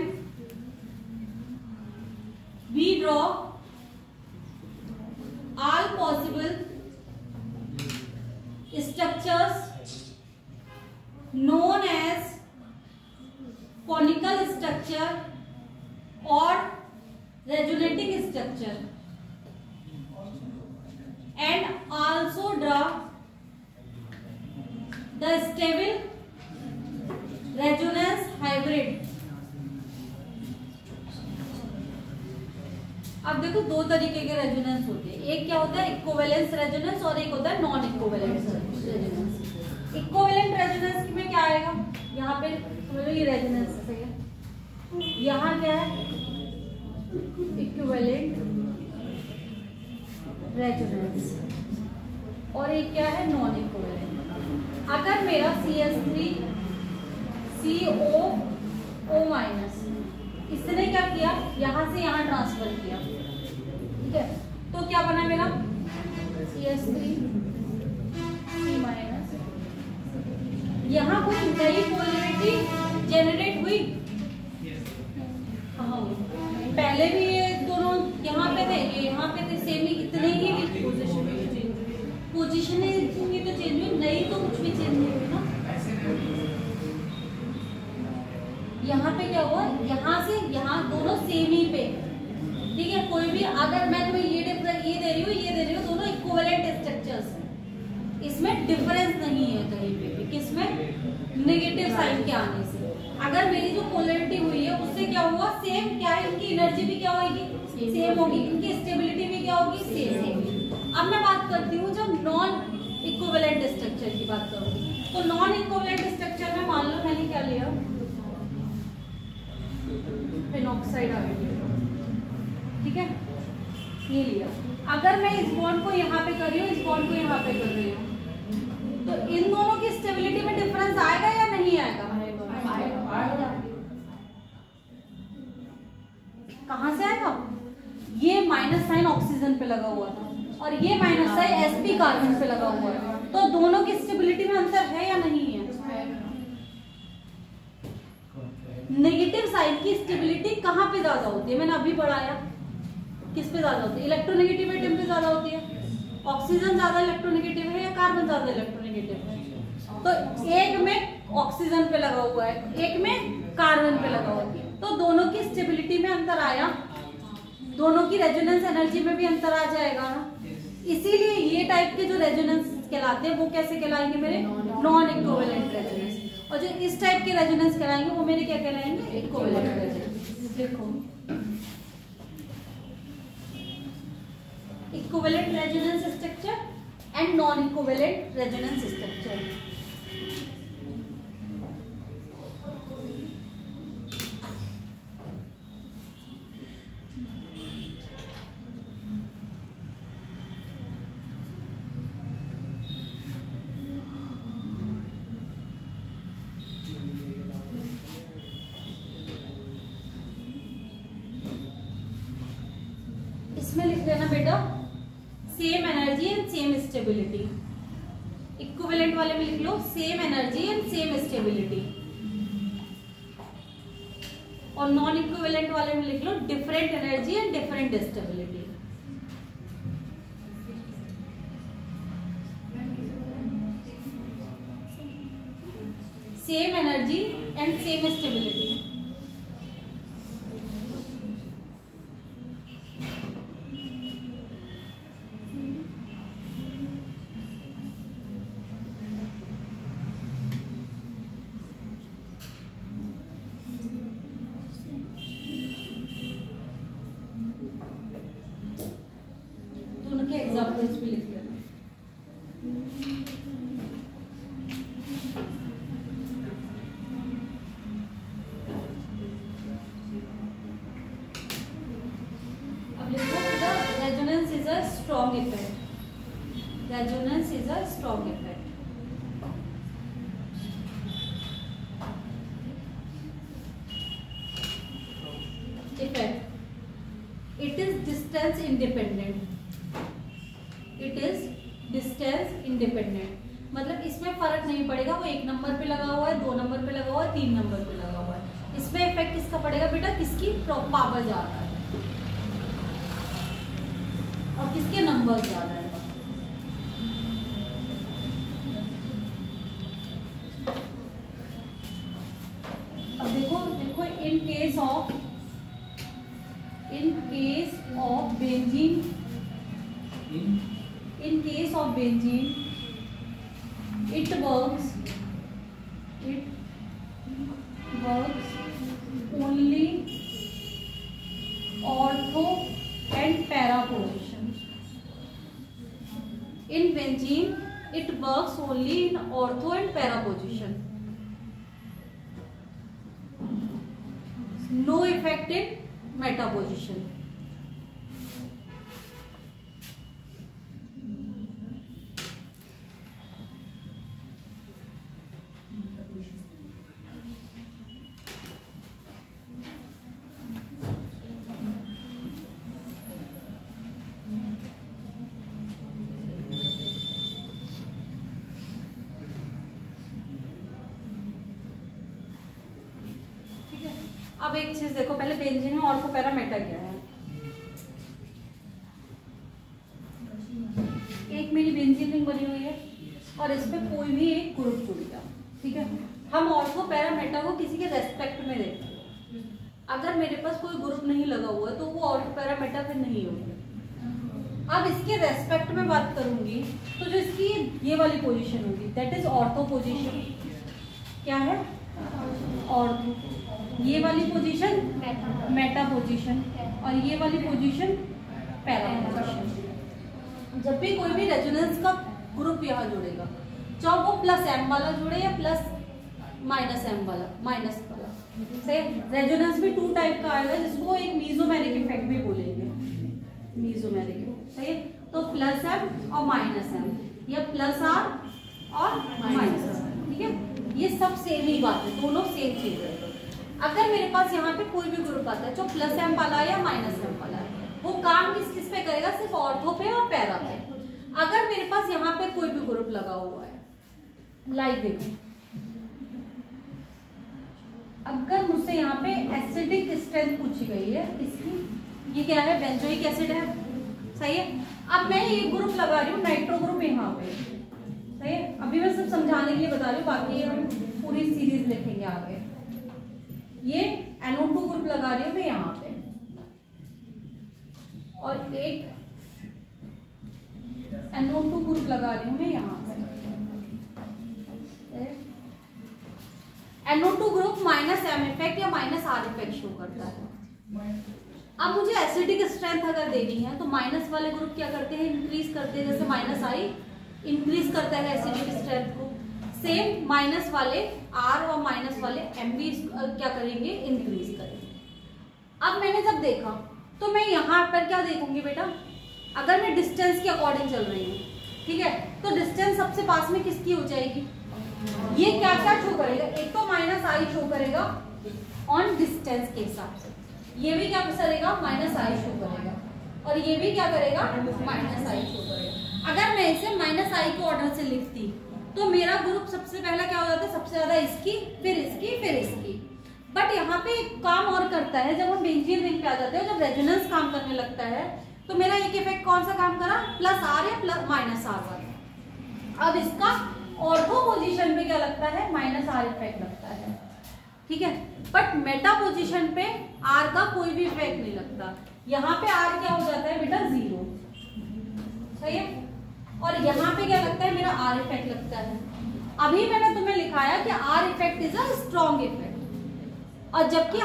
we draw all possible structures known as canonical structure और resonating structure and also draw the stable resonance hybrid. अब देखो दो तरीके के रेजोनेंस होते हैं, एक क्या होता है इक्विवेलेंस रेजोनेंस और एक होता है non equivalence resonance. Equivalent resonance में क्या आएगा, यहाँ पे समझो ये रेजोनेंस है, यहाँ क्या है इक्विवेलेंट रेजोनेंस और एक क्या है नॉन इक्विवेलेंट। अगर मेरा CH3COO- इसने क्या किया, यहां से यहां ट्रांसफर किया, ठीक है, तो क्या बना मेरा CH3C-, यहां कोई नई पोलैरिटी जेनरेट हुई? हाँ, पहले भी ये दोनों यहाँ पे थे, ये यहाँ पे थे, सेम ही इतने ही पोजीशन ही तो चेंज हुई, नहीं तो कुछ भी चेंज नहीं हुई ना। यहाँ पे क्या हुआ, यहाँ से यहाँ दोनों सेम ही पे, ठीक है। कोई भी अगर मैं तुम्हें ये दे रही हूँ, दोनों इक्विवेलेंट स्ट्रक्चर्स हैं, इसमें डिफरेंस नहीं है कहीं पे भी, किसमें नेगेटिव साइन के आने से। अगर मेरी जो पोलैरिटी हुई है उससे क्या हुआ, सेम क्या है, इनकी एनर्जी भी क्या होगी, सेम होगी, इनकी स्टेबिलिटी भी क्या होगी, सेम। अब मैं बात करती हूँ जब नॉन इक्विवेलेंट स्ट्रक्चर की बात करूंगी, तो नॉन इक्विवेलेंट स्ट्रक्चर में मान लो मैंने क्या लिया, फेनॉक्साइड आ गया, ठीक है, ये लिया। अगर मैं इस बॉन्ड को यहाँ पे कर रही हूँ, इस बॉन्ड को यहाँ पे कर रही हूँ, तो इन दोनों की स्टेबिलिटी में डिफरेंस आएगा या नहीं आएगा? कहाँ से आएगा? माइनस साइन ऑक्सीजन पे लगा हुआ था और ये माइनस साइन sp कार्बन पे लगा हुआ है, तो दोनों की स्टेबिलिटी में अंतर है या नहीं है? नेगेटिव साइन की स्टेबिलिटी कहाँ पे ज्यादा होती है? मैंने अभी पढ़ाया, किस पे ज्यादा होती है? इलेक्ट्रोनेगेटिव एटम पे ज्यादा होती है। ऑक्सीजन ज्यादा इलेक्ट्रोनेगेटिव है या कार्बन ज्यादा इलेक्ट्रोनेगेटिव है? तो एक में ऑक्सीजन पे लगा हुआ है, एक में कार्बन पे लगा हुआ है, तो दोनों की स्टेबिलिटी में अंतर आया, दोनों की रेजोनेंस एनर्जी में भी अंतर आ जाएगा ना। इसीलिए ये टाइप के जो रेजोनेंस कहलाते हैं वो कैसे कहलाएंगे मेरे? Non equivalent resonance. और जो इस टाइप के रेजोनेंस कहलाएंगे वो मेरे क्या कहलाएंगे? Equivalent resonance. देखो equivalent resonance structure and non equivalent resonance structure. इसमें लिख देना बेटा same energy and same stability. Equivalent वाले में लिख लो same energy and same stability, और नॉन इक्विवेलेंट वाले में लिख लो different energy and different stability. Same energy and same stability. Examples भी लिख लेना। अब लिखो resonance is a strong effect. Resonance is a strong effect. Effect it is distance independent. It is distance independent, मतलब इसमें फर्क नहीं पड़ेगा वो 1 नंबर पे लगा हुआ है, 2 नंबर पे लगा हुआ है, 3 नंबर पे लगा हुआ है। इसमें इफेक्ट किसका पड़ेगा बेटा? किसकी पावर ज्यादा है और किसके नंबर ज्यादा है। अब देखो देखो in case of benzene, in case of benzene it works only ortho and para position. In benzene it works only in ortho and para position. No effect in meta position. अब एक चीज देखो, पहले बेंजीन में ortho para Meta क्या है। एक मेरी बेंजीन रिंग बनी हुई है और इसमें कोई भी एक ग्रुप जुड़ गया, ठीक है। हम ऑर्थो पैरा मेटा को किसी के रेस्पेक्ट में देखते हैं। अगर मेरे पास कोई ग्रुप नहीं लगा हुआ है तो वो ऑर्थो पैरा मेटा फिर नहीं होगा। अब इसके रेस्पेक्ट में बात करूंगी तो जो इसकी ये वाली पोजीशन होगी दैट इज ऑर्थो पोजीशन। क्या है? ऑर्थो। ये वाली पोजीशन मेटा पोजीशन और ये वाली पोजीशन पैरा पोजीशन। जब भी कोई भी रेजोनेंस का ग्रुप यहाँ जुड़ेगा, चाहे वो प्लस एम वाला जुड़े या प्लस माइनस एम वाला, माइनस वाला, से रेजोनेंस भी 2 टाइप का आएगा जिसको एक मीजोमेरिक इफेक्ट भी बोलेंगे। मीजोमेरिक, सही है। तो प्लस एम और माइनस एम या प्लस आर और माइनस आर, ठीक है। ये सब सेम ही बात है, दोनों सेम चीज है। अगर मेरे पास यहाँ पे कोई भी ग्रुप आता है जो प्लस एम वाला है या माइनस एम वाला है, वो काम किसके सिर्फ ऑर्थो पे और पैरा पे। अगर मेरे पास यहाँ पे कोई भी ग्रुप लगा हुआ है, लाइक देखो, अगर मुझसे यहाँ पे एसिडिक स्ट्रेंथ पूछी गई है इसकी, ये क्या है, बेंजोइक एसिड है, सही है। अब मैं ये ग्रुप लगा रही हूँ नाइट्रो ग्रुप यहाँ पे, सही है। अभी मैं सिर्फ समझाने के लिए बता रही हूँ, बाकी हम पूरी सीरीज लिखेंगे आगे। ये NO2 ग्रुप लगा रही हूँ मैं यहाँ पे, और एक NO2 ग्रुप लगा रही हूँ मैं यहाँ पे। NO2 ग्रुप -M इफेक्ट या -R इफेक्ट शो करता है। अब मुझे एसिडिक स्ट्रेंथ अगर देनी है तो माइनस वाले ग्रुप क्या करते हैं, इंक्रीज करते हैं, जैसे -I इंक्रीज करता है एसिडिक स्ट्रेंथ को, सेम माइनस वाले R और माइनस वाले M भी क्या करेंगे, इंक्रीज करेंगे। अब मैंने जब देखा तो मैं यहाँ पर क्या देखूंगी बेटा, अगर मैं डिस्टेंस के अकॉर्डिंग चल रही हूँ, ठीक है, तो डिस्टेंस सबसे पास में किसकी हो जाएगी, ये क्या क्या शो करेगा, एक तो -I शो करेगा ऑन डिस्टेंस के हिसाब से, ये भी क्या करेगा, -I शो करेगा, और ये भी क्या करेगा, -I शो करेगा। अगर मैं इसे -I के ऑर्डर से लिखती तो मेरा ग्रुप सबसे पहला क्या हो जाता है, सबसे ज्यादा इसकी, फिर इसकी, फिर इसकी। बट यहाँ पे एक काम और करता है, जब हम बेंजीन रिंग पे आ जाते हैं, जब रेजोनेंस काम करने लगता है तो मेरा एक इफेक्ट कौन सा काम करा, +R या -R वाला। अब इसका ऑर्थो पोजीशन पे क्या लगता है, -R इफेक्ट लगता है, ठीक है। बट मेटा पोजीशन पे R का कोई भी इफेक्ट नहीं लगता। यहाँ पे R क्या हो जाता है बेटा, 0, सही है। और यहाँ पे क्या लगता है, मेरा R इफेक्ट लगता है। अभी मैंने तुम्हें लिखाया कि R effect is a strong effect, और जबकि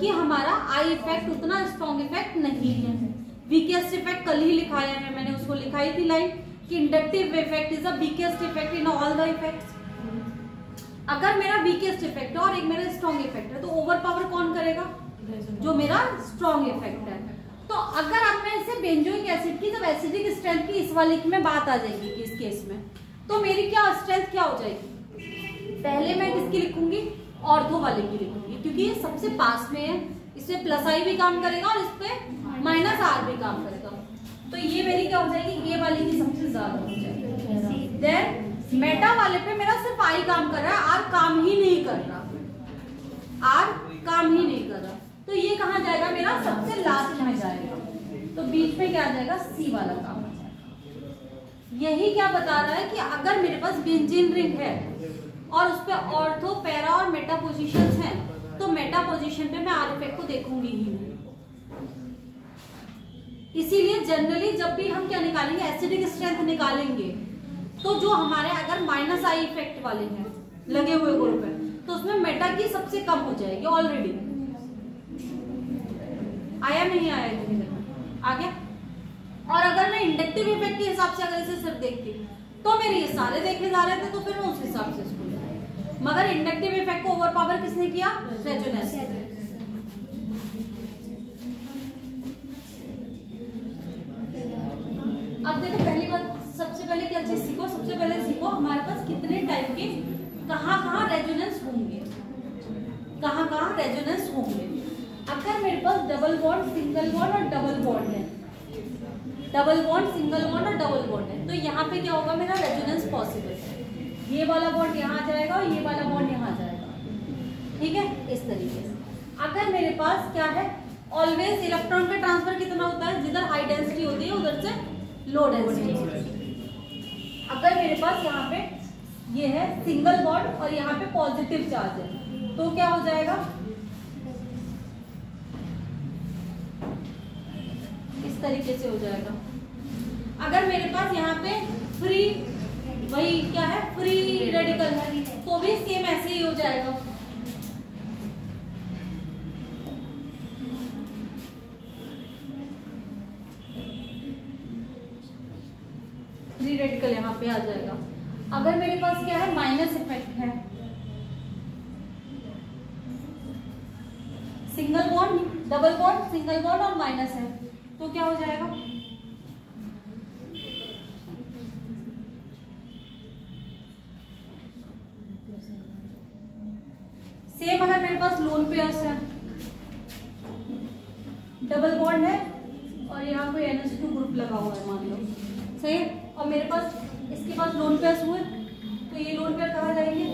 हमारा I इफेक्ट उतना स्ट्रॉन्ग इफेक्ट नहीं है। वीकेस्ट इफेक्ट कल ही लिखाया है मैंने, उसको लिखाई थी लाइन कि inductive effect is the weakest effect in all the effects. अगर मेरा वीकेस्ट इफेक्ट है और एक मेरा स्ट्रॉन्ग इफेक्ट है, तो ओवर पावर कौन करेगा, जो मेरा स्ट्रॉन्ग इफेक्ट है। तो अगर अब मैं इसे बेंजोइक एसिड की, जब एसिडिक स्ट्रेंथ की इस वाले में बात आ जाएगी कि इस केस में, तो मेरी क्या स्ट्रेंथ क्या हो जाएगी, पहले मैं किसकी लिखूंगी, ऑर्थो वाले की लिखूंगी, क्योंकि ये सबसे पास में है, इससे +I भी काम करेगा और इस पे -R भी काम करेगा। तो ये मेरी क्या हो जाएगी, ये वाली की सबसे ज्यादा हो जाएगी। देन मेटा वाले पे मेरा सिर्फ I काम कर रहा है, R काम ही नहीं कर रहा, तो ये कहाँ जाएगा, मेरा सबसे लास्ट में जाएगा, तो बीच में क्या आ जाएगा, C वाला काम आ जाएगा। यही क्या बता रहा है कि अगर मेरे पास बेंजीन रिंग है और उस पे ऑर्थो, पैरा और मेटा पोजीशंस हैं, तो मेटा पोजीशन पे मैं R इफेक्ट को देखूंगी ही नहीं। इसीलिए जनरली जब भी हम क्या निकालेंगे, एसिडिक स्ट्रेंथ निकालेंगे, तो जो हमारे अगर -I इफेक्ट वाले हैं लगे हुए ग्रुप है, तो उसमें मेटा की सबसे कम हो जाएगी। ऑलरेडी आया नहीं आया, आ गया। और अगर मैं इंडक्टिव इफेक्ट के हिसाब से अगर इसे सिर्फ देखती तो मेरे ये सारे देखे जा रहे थे, तो फिर मैं उस हिसाब से इसको, मगर इंडक्टिव इफेक्ट को ओवर पावर किसने किया, रेजोनेंस। अब देखो पहली बात, सबसे पहले क्या चीज सीखो, सबसे पहले सीखो हमारे पास कितने टाइप के, कहाँ रेजोनेंस होंगे, कहाँ रेजोनेंस होंगे। अगर मेरे पास डबल बॉन्ड, सिंगल बॉन्ड और डबल बॉन्ड है, डबल बॉन्ड, सिंगल बॉन्ड और डबल बॉन्ड है, तो यहाँ पे क्या होगा, मेरा रेजोनेंस पॉसिबल है। ये वाला बॉन्ड यहाँ आ जाएगा और ये वाला बॉन्ड यहाँ आ जाएगा, ठीक है, इस तरीके से। अगर मेरे पास क्या है, ऑलवेज इलेक्ट्रॉन का ट्रांसफर कितना होता है, जिधर हाई डेंसिटी होती है उधर से लो डेंसिटी होती है। अगर मेरे पास यहाँ पे ये है सिंगल बॉन्ड और यहाँ पे पॉजिटिव चार्ज है, तो क्या हो जाएगा, इस तरीके से हो जाएगा। अगर मेरे पास यहाँ पे फ्री, वही क्या है, फ्री रेडिकल है, तो भी सेम ऐसे ही हो जाएगा। फ्री रेडिकल यहाँ पे आ जाएगा। अगर मेरे पास क्या है, माइनस इफेक्ट है, single bond, double bond, single bond और माइनस है, तो क्या हो जाएगा, सेम। अगर मेरे पास लोन पेयर्स है, डबल बॉन्ड है और यहाँ कोई NH2 ग्रुप लगा हुआ है मान लो, सही है। और मेरे पास इसके पास लोन पेयर्स हुए, तो ये लोन पेयर कहाँ जाएंगे?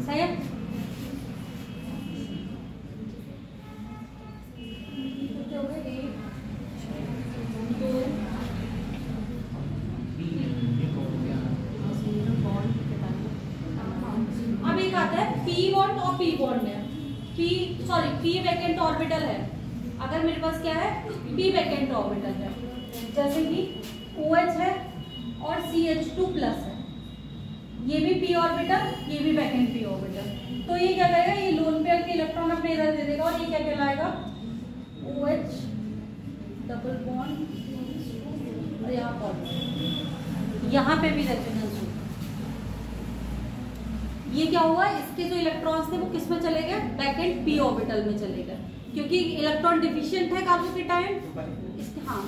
सही है। अब एक आता है p बॉन्ड और p बॉन्ड है, p वैकेंट ऑर्बिटल है। अगर मेरे पास क्या है, p वैकेंट ऑर्बिटल है, जैसे कि OH है और CH2 प्लस है, ये भी p ऑर्बिटल, ये भी वैकेंट p ऑर्बिटल। तो ये क्या करेगा, ये लोन पेयर के इलेक्ट्रॉन अपने इधर दे देगा और ये क्या कहलाएगा, OH डबल बॉन्ड और यहाँ पर यहाँ पे भी रेजोनेंस होगा। ये क्या हुआ, इसके जो इलेक्ट्रॉन्स थे वो किस में चले गए, वैकेंट p ऑर्बिटल में चले गए, क्योंकि इलेक्ट्रॉन डिफिशिएंट है कार्बोकेटायन। इसके हाँ,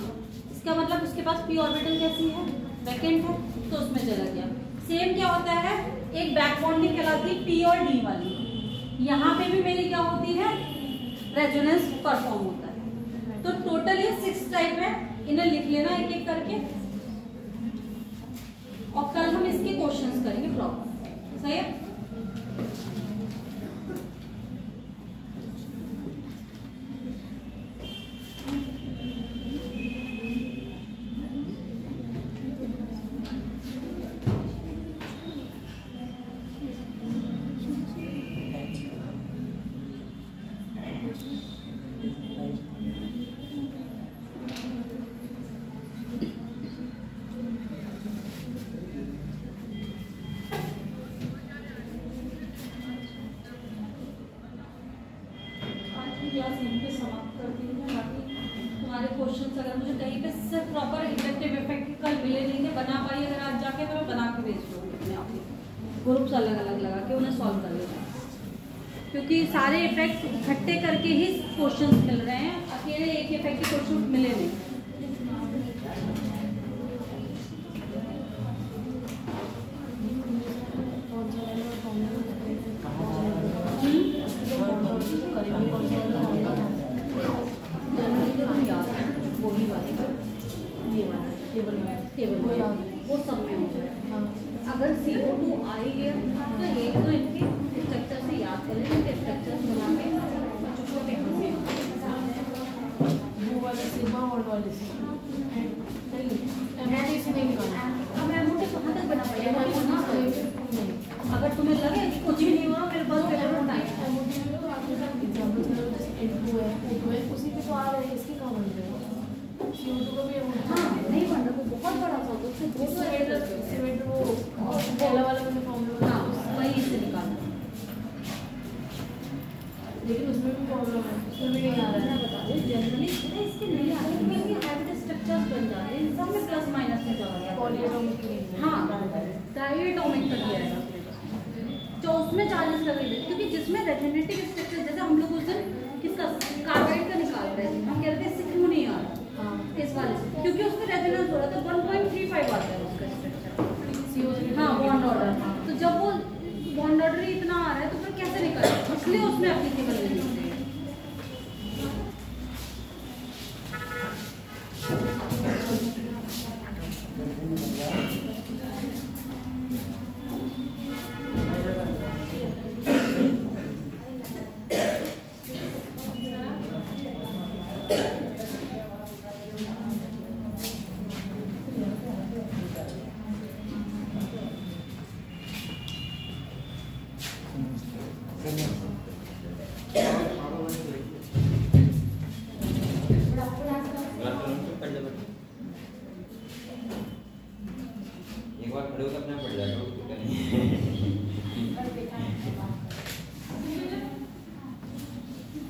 इसका मतलब उसके पास p ऑर्बिटल कैसी है, वैकेंट है, तो उसमें चला गया। सेम क्या होता है, एक बैक बॉन्डिंग कहलाती है p और d वाली, यहाँ पे भी मेरी क्या होती है, रेजोनेंस परफॉर्म होता है। तो टोटल ये 6 टाइप है, इन्हें लिख लेना एक एक करके, और कल हम इसके क्वेश्चंस करेंगे प्रॉपर, सही है। क्लास यहीं पे समाप्त करती हूँ। बाकी तुम्हारे क्वेश्चंस अगर मुझे कहीं पे सिर्फ प्रॉपर इंडक्टिव इफेक्ट कल मिले नहीं थे, बना पाई अगर आज जाके, तो मैं बना के भेज दूँगी अपने आप ही, ग्रुप्स अलग अलग लगा के उन्हें सॉल्व कर लेना, क्योंकि सारे इफेक्ट इकट्ठे करके ही क्वेश्चंस मिल रहे हैं, अकेले एक इफेक्ट के क्वेश्चन मिले नहीं। वो सब में हो जाए। अगर CO2 आ ही गया तो एक तो इनके स्ट्रक्चर से याद करें, इनके स्ट्रक्चर बना के बच्चों को वो वाले सिग्मा और वाले सिग्मा अब एमओटी कहाँ तक बना पाएगा, अगर तुम्हें लगे कि कुछ भी नहीं हुआ मेरे पास पेपर उसी पे तो आ रहे हैं, इसके कहाँ बन रहे हैं, CO2 को भी हाँ नहीं बन रहा, बहुत बड़ा था तो सीमेंट वो पहला वाला मैंने फॉर्मूला, हाँ वही इससे निकालना, लेकिन उसमें भी प्रॉब्लम है, उसमें भी नहीं आ रहा है। बता दो जनरली इसके नहीं आ रहे, क्योंकि हाइब्रिड स्ट्रक्चर्स बन जा रहे हैं, सब में प्लस माइनस में चला गया, पॉलीएटॉमिक हाँ डायटोमिक का दिया है जो उसमें चार्जेस लगे थे, क्योंकि जिसमें रेजोनेटिव स्ट्रक्चर, जैसे हम लोग उस दिन किसका कार्बाइड का निकाल रहे थे, हम कह रहे थे 6 क्यों नहीं आ रहा इस वाले से, क्योंकि उसमें रेजोनेंस हो रहा था 1.35 आता है उसका स्ट्रक्चर, हाँ बॉन्ड ऑर्डर। तो जब वो बॉन्ड ऑर्डर ही इतना आ रहा है तो फिर कैसे निकालेगा, इसलिए उसमें एप्लीकेबल नहीं होते। एक बार खड़े होकर अपना पड़ जाएगा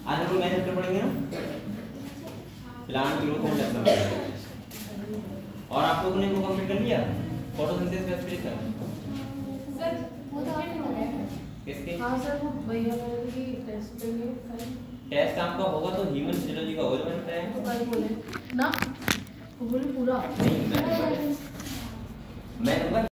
आज हम लोग नए चैप्टर पढ़ेंगे ना, प्लांट ग्रोथ एंड डेवलपमेंट, और आप लोगों ने वो कंप्लीट कर लिया फोटोसिंथेसिस रेस्पिरेशन सर वो तो आपने बताया किसके? हाँ सर वो भैया बोले कि टेस्ट देंगे कल, टेस्ट आपका होगा तो ह्यूमन फिजियोलॉजी का हो जाता है, तो कल बोले ना वो बोले पूरा नहीं मैं दूंगा